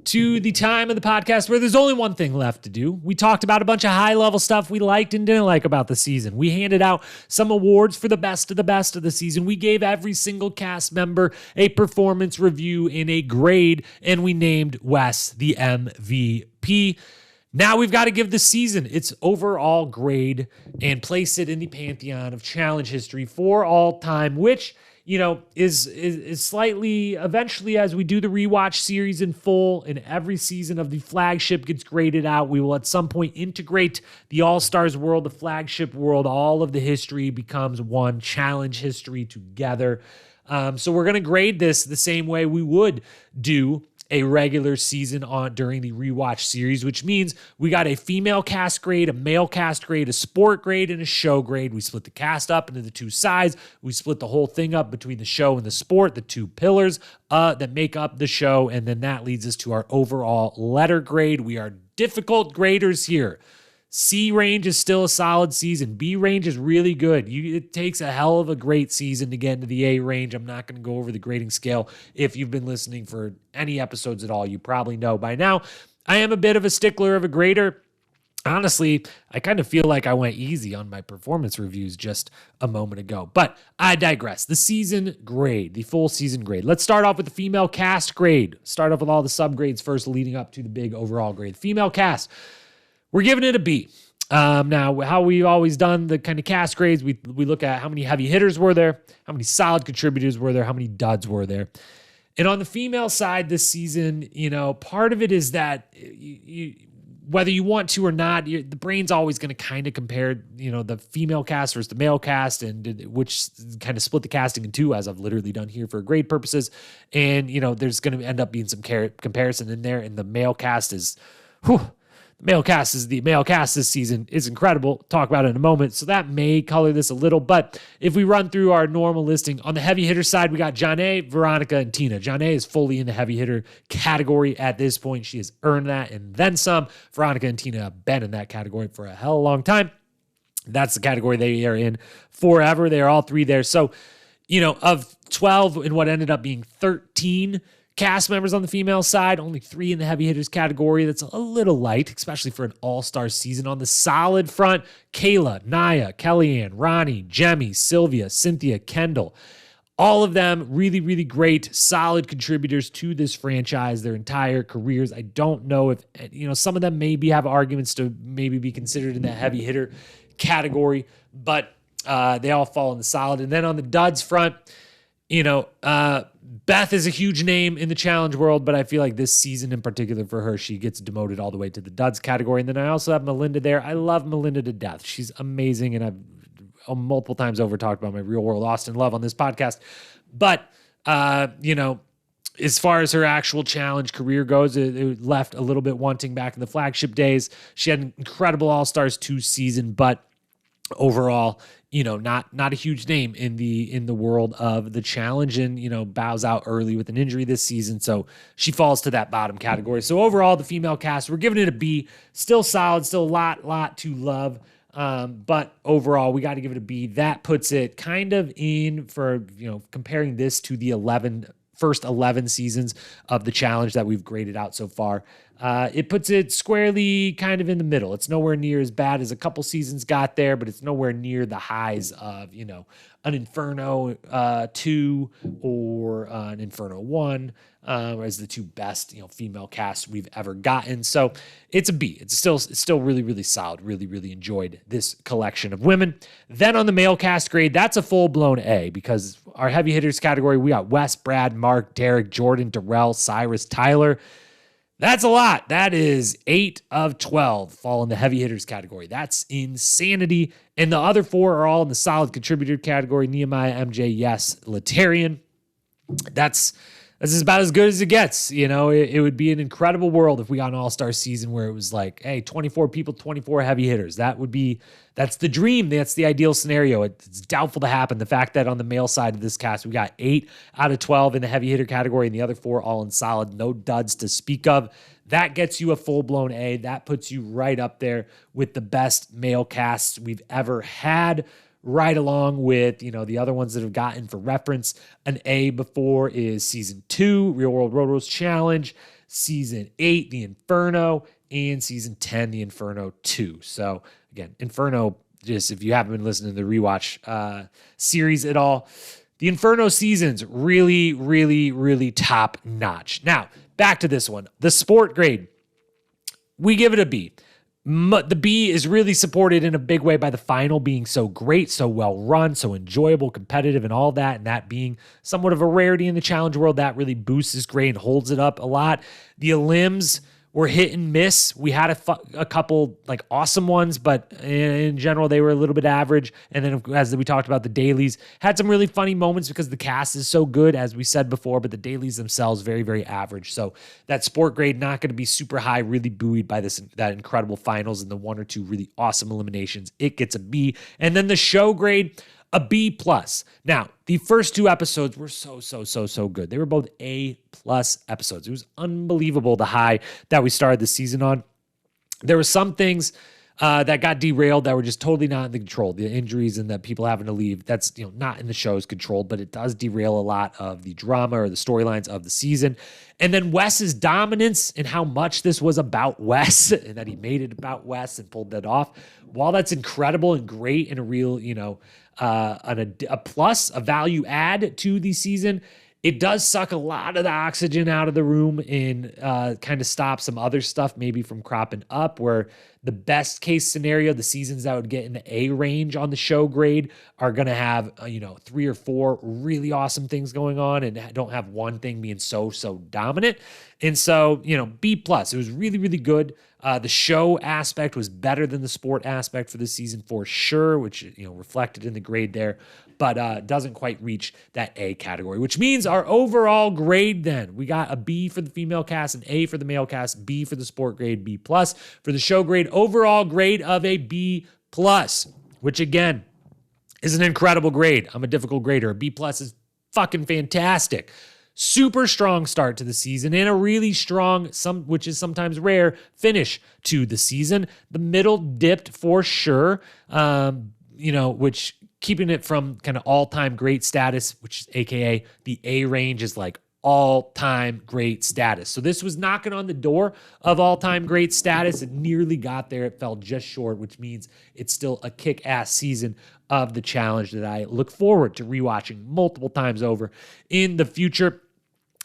to the time of the podcast where there's only one thing left to do. We talked about a bunch of high-level stuff we liked and didn't like about the season. We handed out some awards for the best of the season. We gave every single cast member a performance review and a grade, and we named Wes the MVP. Now we've got to give the season its overall grade and place it in the Pantheon of challenge history for all time, which, you know, is slightly eventually, as we do the rewatch series in full and every season of the flagship gets graded out, we will at some point integrate the All-Stars world, the flagship world, all of the history becomes one challenge history together. So we're going to grade this the same way we would do a regular season on during the rewatch series, which means we got a female cast grade, a male cast grade, a sport grade, and a show grade. We split the cast up into the two sides. We split the whole thing up between the show and the sport, the two pillars that make up the show, and then that leads us to our overall letter grade. We are difficult graders here. C range is still a solid season. B range is really good. It takes a hell of a great season to get into the A range. I'm not going to go over the grading scale. If you've been listening for any episodes at all, you probably know by now. I am a bit of a stickler of a grader. Honestly, I kind of feel like I went easy on my performance reviews just a moment ago, but I digress. The season grade, the full season grade. Let's start off with the female cast grade. Start off with all the subgrades first, leading up to the big overall grade. Female cast. We're giving it a B. Now, how we've always done the kind of cast grades, we look at how many heavy hitters were there, how many solid contributors were there, how many duds were there. And on the female side this season, you know, part of it is that whether you want to or not, the brain's always going to kind of compare, you know, the female cast versus the male cast, and which kind of split the casting in two, as I've literally done here for grade purposes. And, you know, there's going to end up being some comparison in there, and the male cast is, the male cast this season is incredible. Talk about it in a moment. So that may color this a little, but if we run through our normal listing, on the heavy hitter side, we got Jonna, Veronica, and Tina. Jonna is fully in the heavy hitter category at this point. She has earned that and then some. Veronica and Tina have been in that category for a hell of a long time. That's the category they are in forever. They are all three there. So, you know, of 12 in what ended up being 13 cast members on the female side, only 3 in the heavy hitters category. That's a little light, especially for an all-star season. On the solid front, Kayla, Naya, Kellyanne, Ronnie, Jemmy, Sylvia, Cynthia, Kendall. All of them really, really great, solid contributors to this franchise, their entire careers. I don't know if, you know, some of them maybe have arguments to maybe be considered in the heavy hitter category, but they all fall in the solid. And then on the duds front, you know, Beth is a huge name in the challenge world, but I feel like this season in particular for her, she gets demoted all the way to the duds category. And then I also have Melinda there. I love Melinda to death. She's amazing, and I've multiple times over talked about my real world Austin love on this podcast. But, you know, as far as her actual challenge career goes, it left a little bit wanting back in the flagship days. She had an incredible All-Stars 2 season, but overall, you know, not a huge name in the world of the challenge, and, you know, bows out early with an injury this season. So she falls to that bottom category. So overall, the female cast, we're giving it a B. Still solid, still a lot to love. But overall, we got to give it a B. That puts it kind of in for, you know, comparing this to the first 11 seasons of the challenge that we've graded out so far. It puts it squarely kind of in the middle. It's nowhere near as bad as a couple seasons got there, but it's nowhere near the highs of, you know, an Inferno 2 or an Inferno 1 as the two best, you know, female casts we've ever gotten. So it's a B. It's still really, really solid. Really, really enjoyed this collection of women. Then on the male cast grade, that's a full-blown A, because our heavy hitters category, we got Wes, Brad, Mark, Derek, Jordan, Darrell, Cyrus, Tyler. That's a lot. That is 8 of 12 fall in the heavy hitters category. That's insanity. And the other 4 are all in the solid contributor category. Nehemiah, MJ, yes, Latarian. That's about as good as it gets. You know, it would be an incredible world if we got an all-star season where it was like, hey, 24 people, 24 heavy hitters. That's the dream. That's the ideal scenario. It's doubtful to happen. The fact that on the male side of this cast, we got 8 out of 12 in the heavy hitter category and the other 4 all in solid, no duds to speak of. That gets you a full-blown A. That puts you right up there with the best male casts we've ever had. right along with, the other ones that have gotten for reference an A before is season 2, Real World Road Rules Challenge, season 8, The Inferno, and season 10, The Inferno 2. So again, Inferno, just if you haven't been listening to the rewatch series at all, the Inferno season's really, really, really top notch. Now, back to this one. The sport grade, we give it a B. The B is really supported in a big way by the final being so great, so well run, so enjoyable, competitive, and all that, and that being somewhat of a rarity in the challenge world. That really boosts this grade and holds it up a lot. The elims were hit and miss. We had a couple like awesome ones, but in general, they were a little bit average. And then as we talked about, the dailies had some really funny moments because the cast is so good, as we said before, but the dailies themselves, very, very average. So that sport grade, not going to be super high, really buoyed by that incredible finals and the 1 or 2 really awesome eliminations. It gets a B. And then the show grade, a B plus. Now, the first 2 episodes were so good. They were both A plus episodes. It was unbelievable the high that we started the season on. There were some things that got derailed that were just totally not in the control. The injuries and that people having to leave, that's not in the show's control, but it does derail a lot of the drama or the storylines of the season. And then Wes's dominance and how much this was about Wes and that he made it about Wes and pulled that off. While that's incredible and great and a real, a plus, a value add to the season, it does suck a lot of the oxygen out of the room and kind of stop some other stuff maybe from cropping up, where the best case scenario, the seasons that would get in the A range on the show grade are going to have, 3 or 4 really awesome things going on and don't have one thing being so dominant. And so, B plus, it was really, really good. The show aspect was better than the sport aspect for this season for sure, which, reflected in the grade there, but doesn't quite reach that A category, which means our overall grade then, we got a B for the female cast, an A for the male cast, B for the sport grade, B plus. For the show grade, overall grade of a B plus, which again is an incredible grade. I'm a difficult grader. A B plus is fucking fantastic. Super strong start to the season and a really strong, which is sometimes rare, finish to the season. The middle dipped for sure, which keeping it from kind of all-time great status, which is AKA the A range is like all-time great status. So this was knocking on the door of all-time great status. It nearly got there. It fell just short, which means it's still a kick-ass season of the challenge that I look forward to rewatching multiple times over in the future.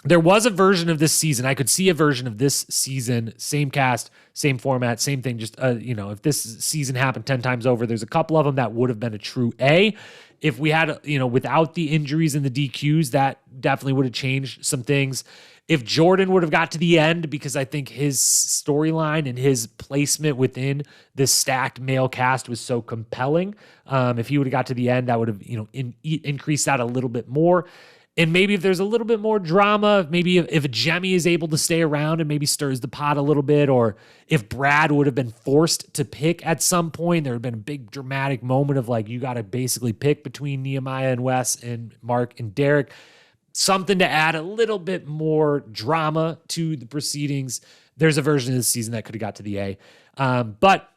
There was a version of this season. I could see a version of this season, same cast, same format, same thing. Just, if this season happened 10 times over, there's a couple of them that would have been a true A. If we had, without the injuries and the DQs, that definitely would have changed some things. If Jordan would have got to the end, because I think his storyline and his placement within this stacked male cast was so compelling, if he would have got to the end, that would have, increased that a little bit more. And maybe if there's a little bit more drama, maybe if Jemmy is able to stay around and maybe stirs the pot a little bit, or if Brad would have been forced to pick at some point, there would have been a big dramatic moment of like, you got to basically pick between Nehemiah and Wes and Mark and Derek, something to add a little bit more drama to the proceedings. There's a version of the season that could have got to the A. But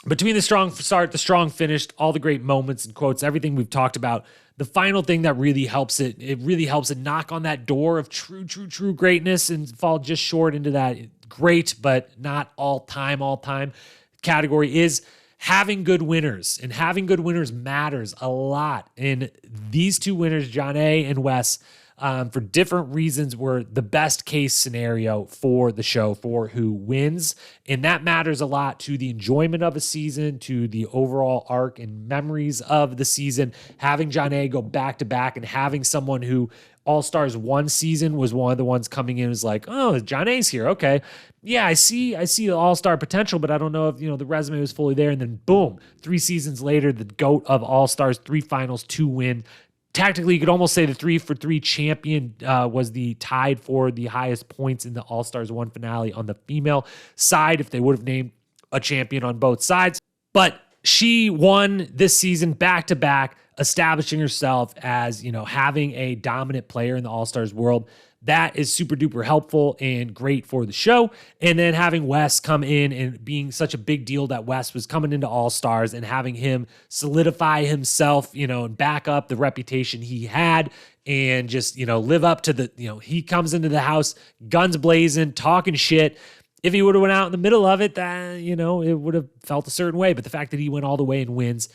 between the strong start, the strong finish, all the great moments and quotes, everything we've talked about, the final thing that really helps it really helps it knock on that door of true greatness and fall just short into that great, but not all-time category is having good winners. And having good winners matters a lot. And these 2 winners, Jonna and Wes, for different reasons, were the best case scenario for the show, for who wins. And that matters a lot to the enjoyment of a season, to the overall arc and memories of the season. Having Jonna go back to back and having someone who All-Stars 1 season was one of the ones coming in was like, oh, Jonna's here. Okay. Yeah, I see the All-Star potential, but I don't know if, the resume was fully there. And then boom, 3 seasons later, the GOAT of All-Stars, 3 finals, 2 win. Tactically, you could almost say the 3-for-3 champion was the tied for the highest points in the All-Stars 1 finale on the female side, if they would have named a champion on both sides. But she won this season back-to-back, establishing herself as, having a dominant player in the All-Stars world. That is super duper helpful and great for the show. And then having Wes come in and being such a big deal that Wes was coming into All-Stars and having him solidify himself, and back up the reputation he had and just, live up to the, he comes into the house, guns blazing, talking shit. If he would have went out in the middle of it, it would have felt a certain way. But the fact that he went all the way and wins,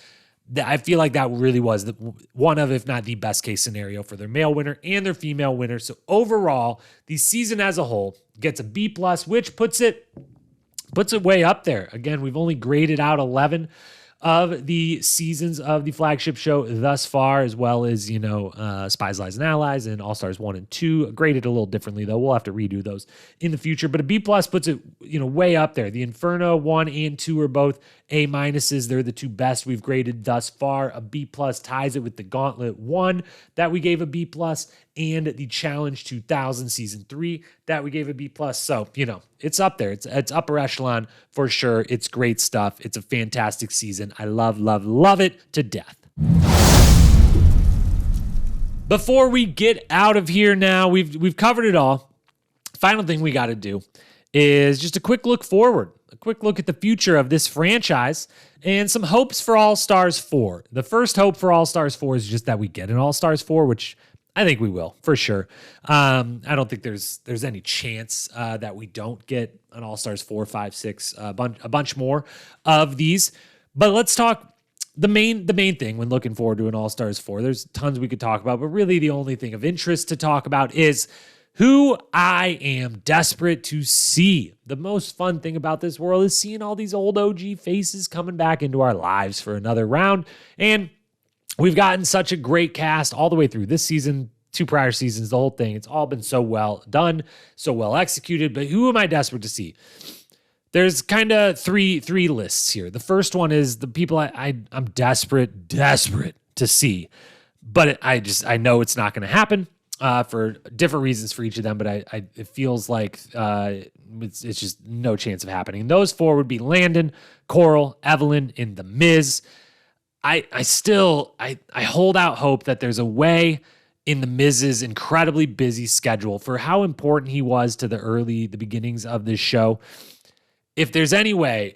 I feel like that really was one of, if not the best case scenario for their male winner and their female winner. So overall, the season as a whole gets a B+, which puts it way up there. Again, we've only graded out 11 of the seasons of the flagship show thus far, as well as, Spies, Lies, and Allies and All-Stars 1 and 2. Graded a little differently, though. We'll have to redo those in the future. But a B+ puts it, way up there. The Inferno 1 and 2 are both A-minuses. They're the two best we've graded thus far. A B+ ties it with the Gauntlet 1 that we gave a B+, and the Challenge 2000 Season 3 that we gave a B+. So, it's up there. It's upper echelon for sure. It's great stuff. It's a fantastic season. I love it to death. Before we get out of here now, we've covered it all. Final thing we got to do is just a quick look forward, a quick look at the future of this franchise and some hopes for All-Stars 4. The first hope for All-Stars 4 is just that we get an All-Stars 4, which I think we will, for sure. I don't think there's any chance that we don't get an All-Stars 4, 5, 6, a bunch more of these. But let's talk the main thing when looking forward to an All-Stars 4. There's tons we could talk about, but really the only thing of interest to talk about is who I am desperate to see. The most fun thing about this world is seeing all these old OG faces coming back into our lives for another round. And we've gotten such a great cast all the way through this season, 2 prior seasons, the whole thing. It's all been so well done, so well executed. But who am I desperate to see? There's kind of three lists here. The first one is the people I'm desperate to see. But I know it's not going to happen for different reasons for each of them. But it feels like it's just no chance of happening. And those 4 would be Landon, Coral, Evelyn, and The Miz. I hold out hope that there's a way in The Miz's incredibly busy schedule for how important he was to the beginnings of this show. If there's any way,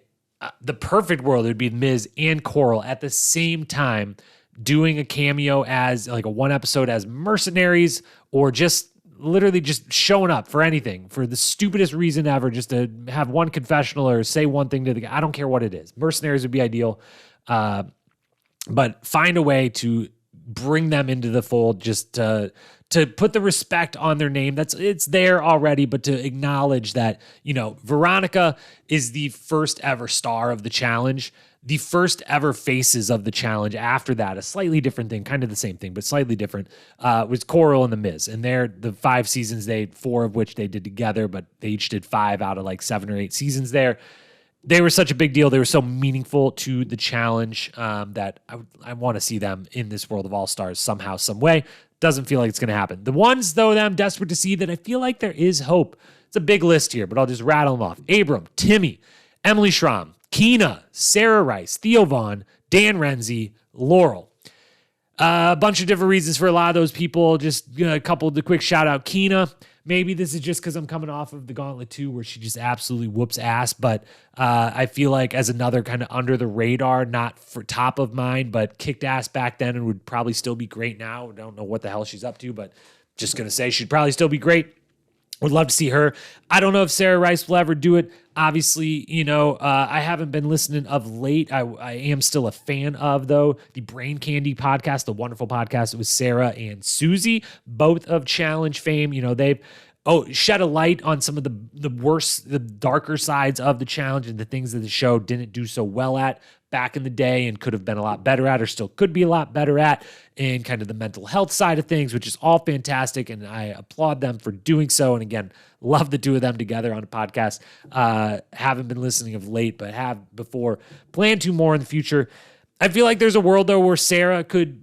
the perfect world would be The Miz and Coral at the same time doing a cameo as like a 1 episode as mercenaries, or just literally just showing up for anything, for the stupidest reason ever, just to have one confessional or say one thing to the guy. I don't care what it is. Mercenaries would be ideal. But find a way to bring them into the fold, just to put the respect on their name. It's there already, but to acknowledge that, Veronica is the first ever star of the challenge, the first ever faces of the challenge. After that, a slightly different thing, kind of the same thing, but slightly different, was Coral and The Miz. And they're the 5 seasons, 4 of which they did together, but they each did 5 out of like 7 or 8 seasons there. They were such a big deal. They were so meaningful to the challenge that I want to see them in this world of All-Stars somehow, some way. Doesn't feel like it's going to happen. The ones, though, that I'm desperate to see that I feel like there is hope. It's a big list here, but I'll just rattle them off. Abram, Timmy, Emily Schramm, Keena, Sarah Rice, Theo Vaughn, Dan Renzi, Laurel. A bunch of different reasons for a lot of those people. Just a couple of the quick shout out. Keena. Maybe this is just because I'm coming off of the Gauntlet 2 where she just absolutely whoops ass. But I feel like as another kind of under the radar, not for top of mind, but kicked ass back then and would probably still be great now. Don't know what the hell she's up to, but just going to say she'd probably still be great. Would love to see her. I don't know if Sarah Rice will ever do it. Obviously, I haven't been listening of late. I am still a fan of, though, the Brain Candy podcast, the wonderful podcast with Sarah and Susie, both of Challenge fame. They've shed a light on some of the worst, the darker sides of the challenge and the things that the show didn't do so well at back in the day and could have been a lot better at, or still could be a lot better at, and kind of the mental health side of things, which is all fantastic. And I applaud them for doing so. And again, love the 2 of them together on a podcast. Haven't been listening of late, but have before. Plan to more in the future. I feel like there's a world, though, where Sarah could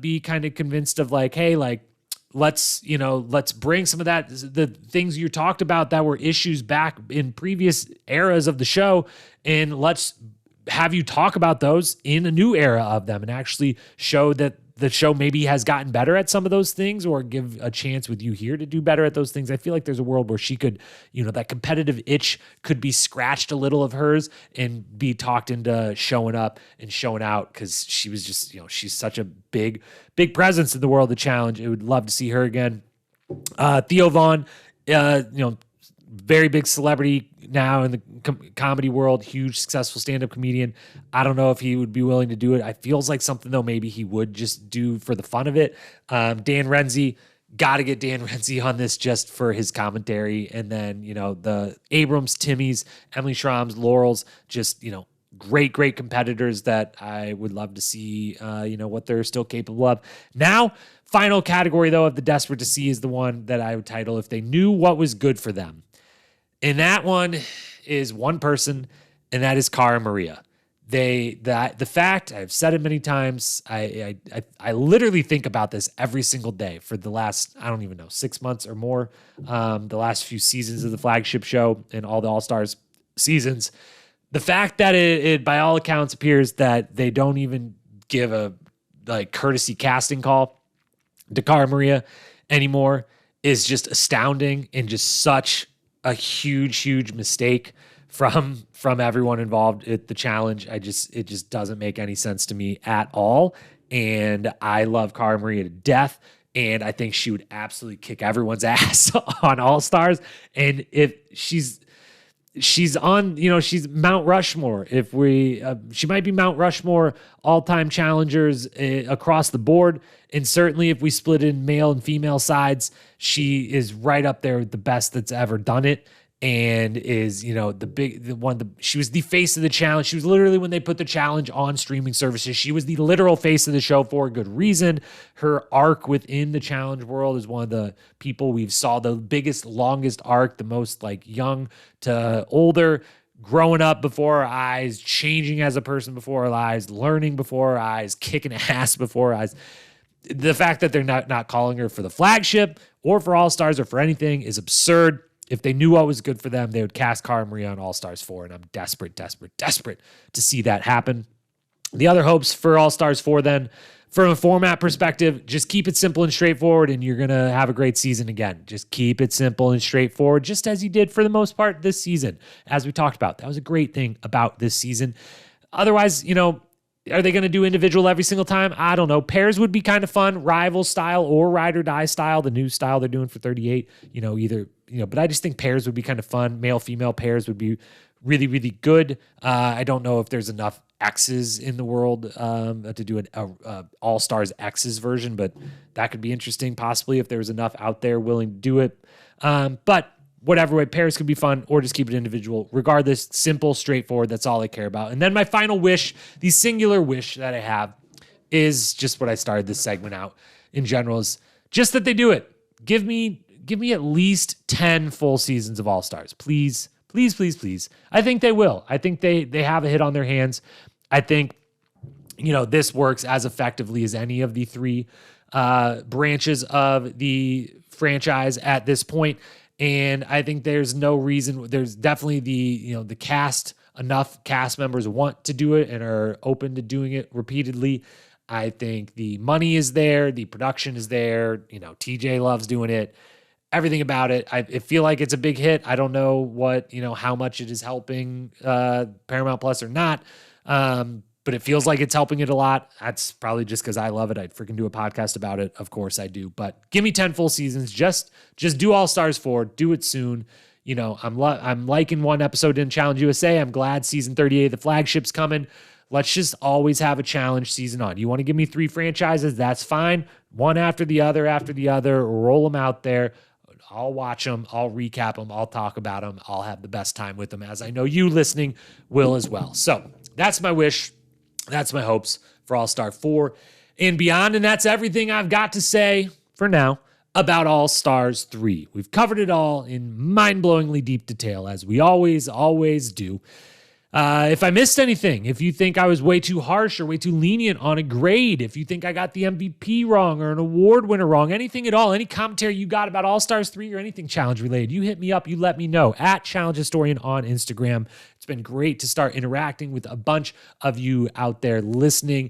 be kind of convinced of like, hey, like, let's bring some of that, the things you talked about that were issues back in previous eras of the show, and let's have you talk about those in a new era of them and actually show that the show maybe has gotten better at some of those things, or give a chance with you here to do better at those things. I feel like there's a world where she could, that competitive itch could be scratched a little of hers and be talked into showing up and showing out, because she was just, she's such a big presence in the world of challenge. I would love to see her again. Theo Vaughn, very big celebrity now in the comedy world, huge successful stand-up comedian. I don't know if he would be willing to do it. It feels like something though maybe he would just do for the fun of it. Dan Renzi, got to get Dan Renzi on this just for his commentary. And then, the Abrams, Timmys, Emily Schramm's, Laurel's, just, great competitors that I would love to see, what they're still capable of. Now, final category though of the desperate to see is the one that I would title If They Knew What Was Good for Them. And that one is one person, and that is Cara Maria. The fact, I've said it many times, I literally think about this every single day for the last, I don't even know, 6 months or more, the last few seasons of the flagship show and all the All-Stars seasons. The fact that it by all accounts appears that they don't even give a courtesy casting call to Cara Maria anymore is just astounding, and just such a huge mistake from everyone involved at the challenge. It just doesn't make any sense to me at all. And I love Cara Maria to death, and I think she would absolutely kick everyone's ass on All Stars. And if she's on, she's Mount Rushmore. If she might be Mount Rushmore all-time challengers across the board. And certainly if we split in male and female sides, she is right up there with the best that's ever done it. And is, she was the face of the challenge. She was literally, when they put the challenge on streaming services, she was the literal face of the show for a good reason. Her arc within the challenge world is one of the people we've saw the biggest, longest arc, the most young to older, growing up before our eyes, changing as a person before our eyes, learning before our eyes, kicking ass before our eyes. The fact that they're not calling her for the flagship or for All Stars or for anything is absurd. If they knew what was good for them, they would cast Cara Maria on All Stars 4, and I'm desperate to see that happen. The other hopes for All Stars 4 then, from a format perspective, just keep it simple and straightforward, and you're going to have a great season again. Just keep it simple and straightforward, just as you did for the most part this season. As we talked about, that was a great thing about this season. Otherwise, are they going to do individual every single time? I don't know. Pairs would be kind of fun, rival style or ride or die style, the new style they're doing for 38, but I just think pairs would be kind of fun. Male, female pairs would be really, really good. I don't know if there's enough X's in the world to do an All-Stars X's version, but that could be interesting possibly if there was enough out there willing to do it. But whatever way, pairs could be fun, or just keep it individual. Regardless, simple, straightforward, that's all I care about. And then my final wish, the singular wish that I have, is just what I started this segment out in general, is just that they do it. Give me at least 10 full seasons of All-Stars. Please. I think they will. I think they have a hit on their hands. I think, this works as effectively as any of the three branches of the franchise at this point. And I think there's no reason. There's definitely the cast, enough cast members want to do it and are open to doing it repeatedly. I think the money is there. The production is there. TJ loves doing it. Everything about it. I feel like it's a big hit. I don't know what, how much it is helping Paramount Plus or not. But it feels like it's helping it a lot. That's probably just because I love it. I'd freaking do a podcast about it. Of course I do. But give me 10 full seasons. Just do All Stars 4. Do it soon. I'm liking one episode in Challenge USA. I'm glad season 38, the flagship's coming. Let's just always have a challenge season on. You want to give me 3 franchises? That's fine. One after the other, roll them out there. I'll watch them. I'll recap them. I'll talk about them. I'll have the best time with them, as I know you listening will as well. So that's my wish. That's my hopes for All-Star 4 and beyond. And that's everything I've got to say for now about All-Stars 3. We've covered it all in mind-blowingly deep detail, as we always do. If I missed anything, if you think I was way too harsh or way too lenient on a grade, if you think I got the MVP wrong or an award winner wrong, anything at all, any commentary you got about All-Stars 3 or anything challenge related, you hit me up, you let me know at Challenge Historian on Instagram. It's been great to start interacting with a bunch of you out there listening.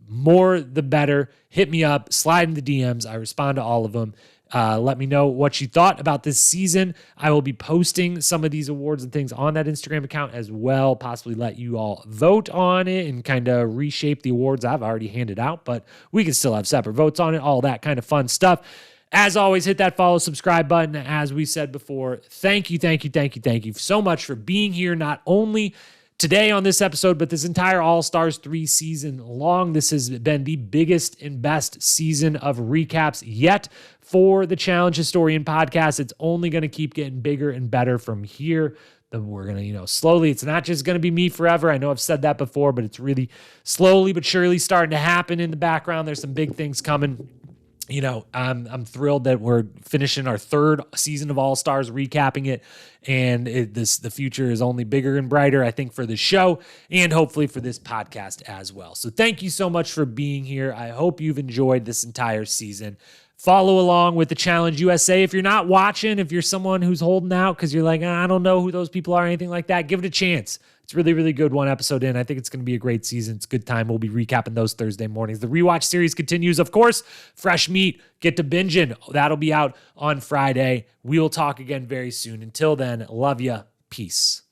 more the better. Hit me up, slide in the DMs. I respond to all of them. Let me know what you thought about this season. I will be posting some of these awards and things on that Instagram account as well, possibly let you all vote on it and kind of reshape the awards I've already handed out, but we can still have separate votes on it, all that kind of fun stuff. As always, hit that follow, subscribe button. As we said before, thank you so much for being here, not only today on this episode, but this entire All-Stars 3 season long. This has been the biggest and best season of recaps yet for the Challenge Historian podcast. It's only going to keep getting bigger and better from here. Then we're going to, slowly, it's not just going to be me forever. I know I've said that before, but it's really slowly but surely starting to happen in the background. There's some big things coming. I'm thrilled that we're finishing our third season of All Stars, recapping it, and the future is only bigger and brighter, I think, for the show and hopefully for this podcast as well. So thank you so much for being here. I hope you've enjoyed this entire season. Follow along with the Challenge USA. If you're not watching, if you're someone who's holding out because you're like, I don't know who those people are or anything like that, give it a chance. It's really, really good. One episode in. I think it's going to be a great season. It's a good time. We'll be recapping those Thursday mornings. The rewatch series continues, of course. Fresh meat. Get to binging. That'll be out on Friday. We will talk again very soon. Until then, love ya. Peace.